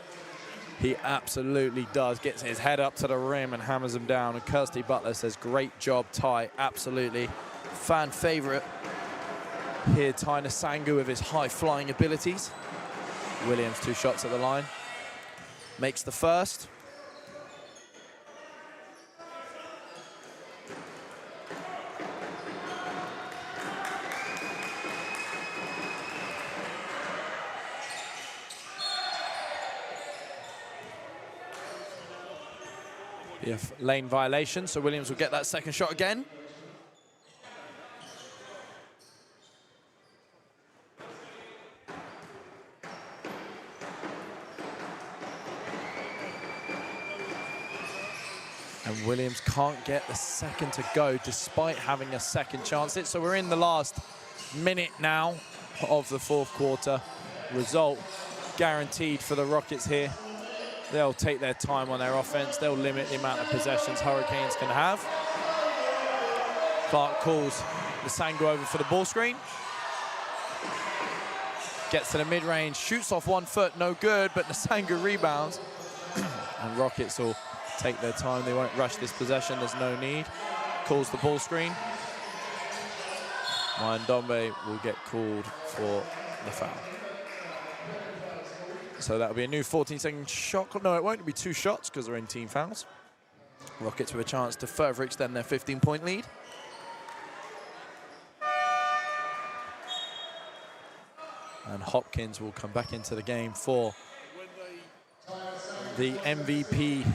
He absolutely does. Gets his head up to the rim and hammers him down. And Kirsty Butler says, great job, Ty. Absolutely. Fan favorite here, Ty Nasangu, with his high-flying abilities. Williams, 2 shots at the line. Makes the first. Lane violation, so Williams will get that second shot again. And Williams can't get the second to go despite having a second chance. So we're in the last minute now of the 4th quarter. Result guaranteed for the Rockets here. They'll take their time on their offense. They'll limit the amount of possessions Hurricanes can have. Clark calls Nasangu over for the ball screen. Gets to the mid-range, shoots off 1 foot, no good, but Nasangu rebounds. And Rockets will take their time. They won't rush this possession. There's no need. Calls the ball screen. Mayandombe will get called for the foul. So that'll be a new 14-second shot. No, it won't. It'll be 2 shots because they're in team fouls. Rockets with a chance to further extend their 15-point lead. And Hopkins will come back into the game for the MVP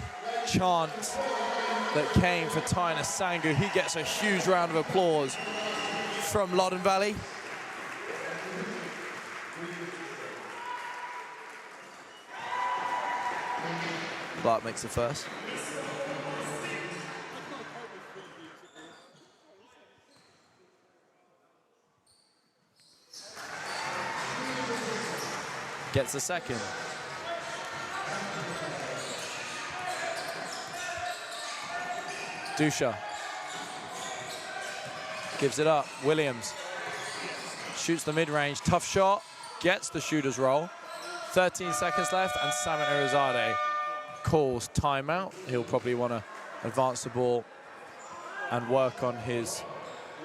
chant that came for Ty Nasangu. He gets a huge round of applause from Loddon Valley. Clark makes the first. Gets the second. Dusha gives it up. Williams shoots the mid-range. Tough shot. Gets the shooter's roll. 13 seconds left, and Samit Irazadeh calls timeout. He'll probably want to advance the ball and work on his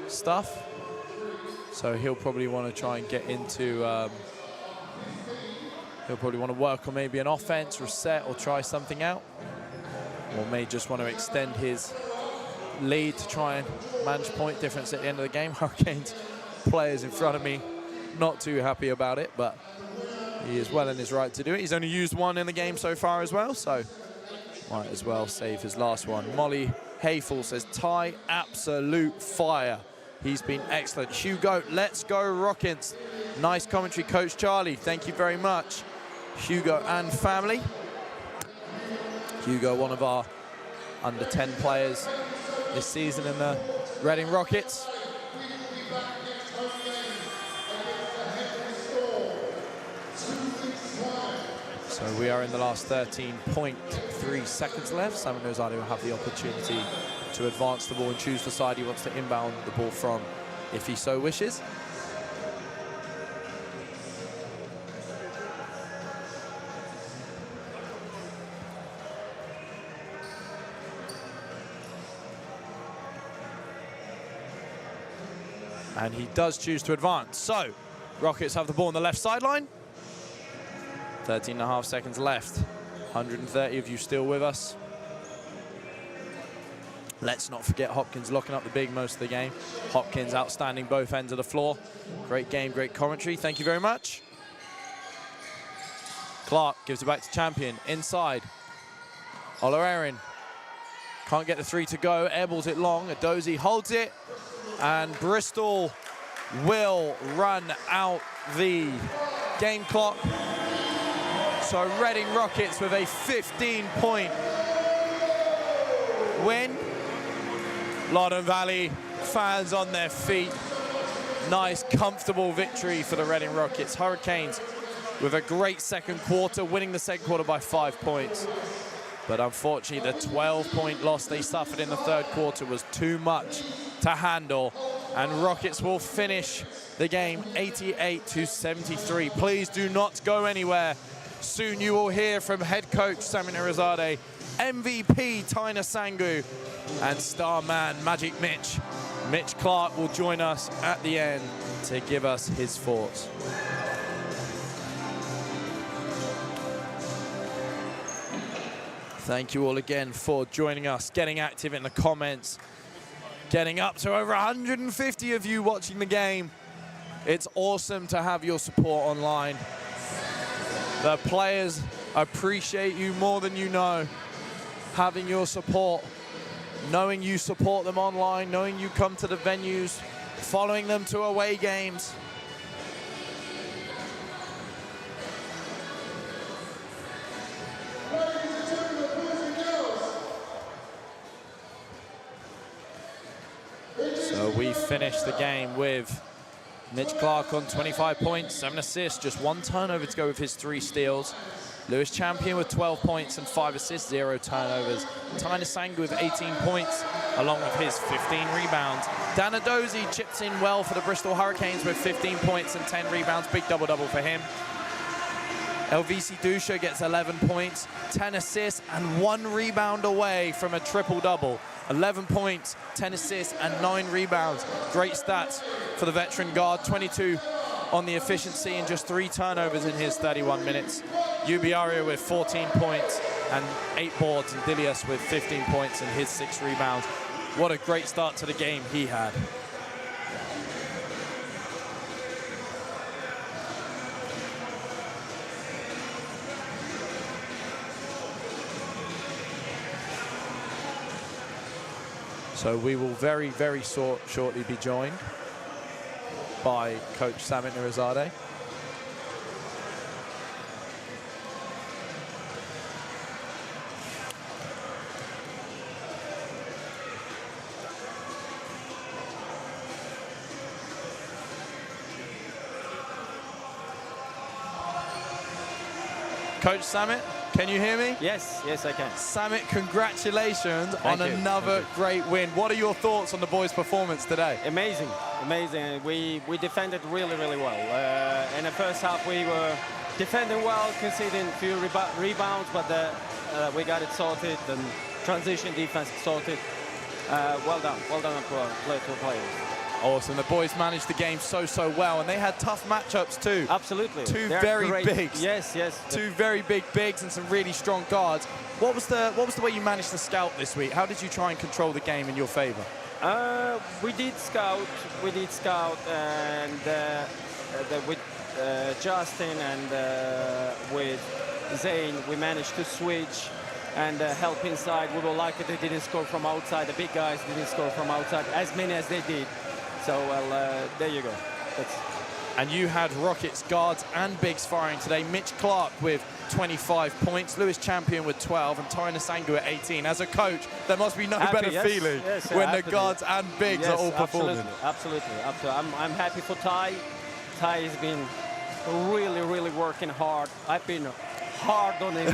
stuff. So he'll probably want to try and get into He'll probably want to work on maybe an offense, reset, or try something out. Or may just want to extend his lead to try and manage point difference at the end of the game. Hurricanes players in front of me not too happy about it, but he is well in his right to do it. He's only used one in the game so far as well, so might as well save his last one. Molly Hayful says, Ty, absolute fire. He's been excellent. Hugo, let's go Rockets. Nice commentary, Coach Charlie. Thank you very much. Hugo and family. Hugo, one of our under 10 players this season in the Reading Rockets. So we are in the last 13.3 seconds left. Samuel Nozade will have the opportunity to advance the ball and choose the side he wants to inbound the ball from, if he so wishes. And he does choose to advance. So, Rockets have the ball on the left sideline. 13.5 seconds left. 130 of you still with us. Let's not forget Hopkins locking up the big most of the game. Hopkins outstanding both ends of the floor. Great game, great commentary. Thank you very much. Clark gives it back to Champion. Inside. Oloerin can't get the three to go. Airballs it long. Adozie holds it. And Bristol will run out the game clock. So Reading Rockets with a 15-point win. Loddon Valley fans on their feet. Nice, comfortable victory for the Reading Rockets. Hurricanes with a great second quarter, winning the second quarter by 5 points. But unfortunately, the 12-point loss they suffered in the third quarter was too much to handle. And Rockets will finish the game 88-73. Please do not go anywhere. Soon you will hear from head coach Sami Narizadeh, MVP Taina Sangu, and star man Magic Mitch. Mitch Clark will join us at the end to give us his thoughts. Thank you all again for joining us, getting active in the comments, getting up to over 150 of you watching the game. It's awesome to have your support online. The players appreciate you more than you know. Having your support, knowing you support them online, knowing you come to the venues, following them to away games. So we finish the game with Mitch Clark on 25 points, 7 assists, just 1 turnover to go with his 3 steals. Lewis Champion with 12 points and 5 assists, 0 turnovers. Taina Sangu with 18 points, along with his 15 rebounds. Dan Adozie chips in well for the Bristol Hurricanes with 15 points and 10 rebounds. Big double-double for him. Elvisi Dusha gets 11 points, 10 assists, and 1 rebound away from a triple-double. 11 points, 10 assists, and 9 rebounds. Great stats for the veteran guard. 22 on the efficiency and just 3 turnovers in his 31 minutes. Ubiaria with 14 points and 8 boards, and Dilius with 15 points and his 6 rebounds. What a great start to the game he had. So we will very, very shortly be joined by Coach Sami Narizadeh. Coach Samit, can you hear me? Yes, yes I can. Samit, congratulations on another great win. What are your thoughts on the boys' performance today? Amazing, amazing. We defended really, really well. In the first half we were defending well, conceding a few rebounds, but we got it sorted, and transition defense sorted. Well done to our players. Awesome. The boys managed the game so well, and they had tough matchups too. Absolutely. Two They're very great. bigs. Yes. Two very big bigs and some really strong guards. What was the way you managed to scout this week? How did you try and control the game in your favor? We did scout, and with Justin and with Zane, we managed to switch and help inside. We were lucky they didn't score from outside. The big guys didn't score from outside as many as they did. So, well, there you go. And you had Rockets guards and bigs firing today. Mitch Clark with 25 points, Lewis Champion with 12, and Ty Nasangu at 18. As a coach, there must be no better feeling when the guards and bigs are all performing. Absolutely. I'm happy for Ty. Ty has been really working hard. I've been hard on him,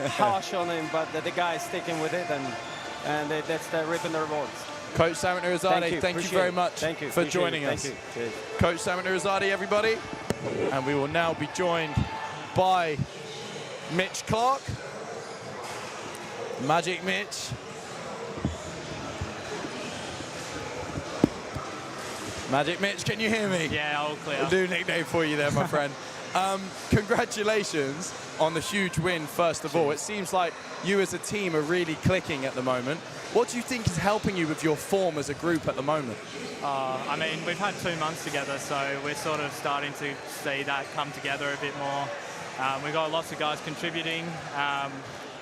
harsh on him, but the guy's sticking with it, and that's the reaping the rewards. Coach Samit Nurizade, thank you very much for joining us. Thank you. Cheers. Coach Samit Nurizade, everybody. And we will now be joined by Mitch Clark. Magic Mitch. Magic Mitch, can you hear me? Yeah, all clear. New nickname for you there, my friend. Congratulations on the huge win, first of all. It seems like you as a team are really clicking at the moment. What do you think is helping you with your form as a group at the moment? I mean, we've had 2 months together, so we're sort of starting to see that come together a bit more. We've got lots of guys contributing.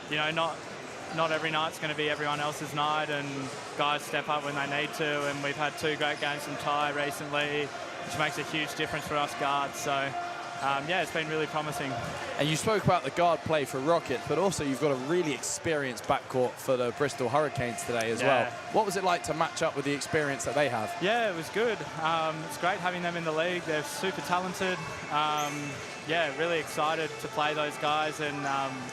You know, not every night's going to be everyone else's night, and guys step up when they need to. And we've had 2 great games from Ty recently, which makes a huge difference for us guards. So, yeah, it's been really promising. And you spoke about the guard play for Rockets, but also you've got a really experienced backcourt for the Bristol Hurricanes today as well. What was it like to match up with the experience that they have? Yeah, it was good. It's great having them in the league. They're super talented. Yeah, really excited to play those guys, and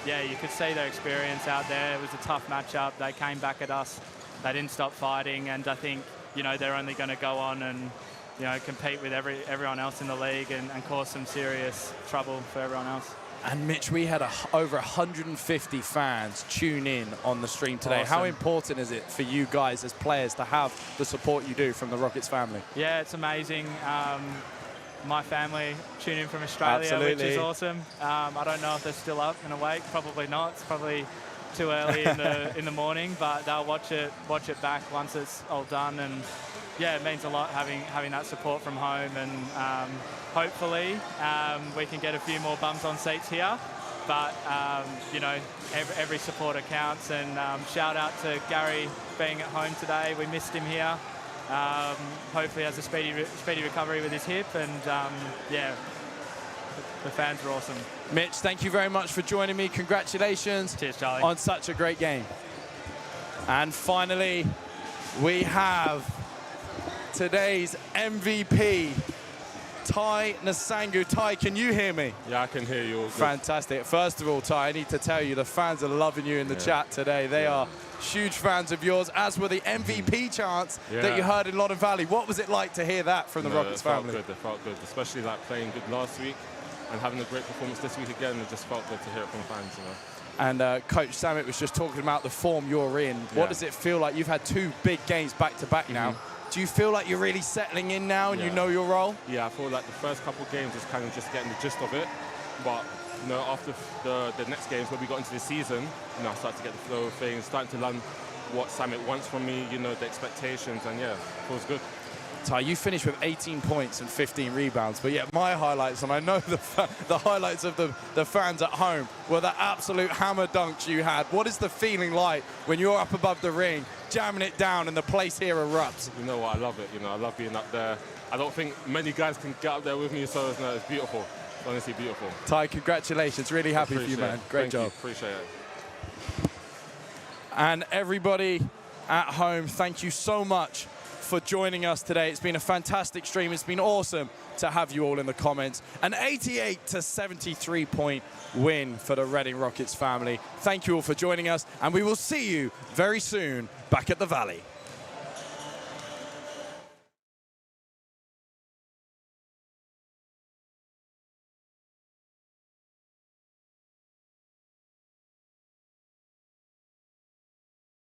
yeah, you could see their experience out there. It was a tough matchup. They came back at us. They didn't stop fighting, and I think, you know, they're only going to go on and, you know, compete with everyone else in the league and cause some serious trouble for everyone else. And Mitch, we had over 150 fans tune in on the stream today. Awesome. How important is it for you guys as players to have the support you do from the Rockets family? Yeah, it's amazing. My family tune in from Australia, which is awesome. I don't know if they're still up and awake. Probably not. It's probably too early in the morning, but they'll watch it back once it's all done. And yeah, it means a lot having that support from home, and hopefully we can get a few more bums on seats here. But you know, every supporter counts. And shout out to Gary being at home today. We missed him here. Hopefully has a speedy recovery with his hip, and yeah, the fans are awesome. Mitch, thank you very much for joining me. Congratulations. Cheers, Charlie. On such a great game. And finally, we have today's MVP, Ty Nasangu. Ty, can you hear me? Yeah, I can hear you all good. Fantastic. First of all, Ty, I need to tell you, the fans are loving you in the chat today. They are huge fans of yours, as were the MVP chants that you heard in Loddon Valley. What was it like to hear that from the Rockets family? It felt good, especially like playing good last week and having a great performance this week again. It just felt good to hear it from fans, you know. And Coach Samit was just talking about the form you're in. What does it feel like? You've had 2 big games back-to-back now. Do you feel like you're really settling in now and you know your role? Yeah, I feel like the first couple of games is kind of just getting the gist of it. But, you know, after the next games where we got into the season, you know, I started to get the flow of things, starting to learn what Samit wants from me, you know, the expectations, and yeah, it feels good. Ty, you finished with 18 points and 15 rebounds, but yet my highlights, and I know the highlights of the fans at home, were the absolute hammer dunks you had. What is the feeling like when you're up above the ring, jamming it down, and the place here erupts? You know what, I love it. You know, I love being up there. I don't think many guys can get up there with me, so it's beautiful. It's honestly beautiful. Ty, congratulations. Really happy for you, man. Great job. Appreciate it. And everybody at home, thank you so much for joining us today. It's been a fantastic stream. It's been awesome to have you all in the comments. An 88-73 point win for the Reading Rockets family. Thank you all for joining us, and we will see you very soon back at the Valley.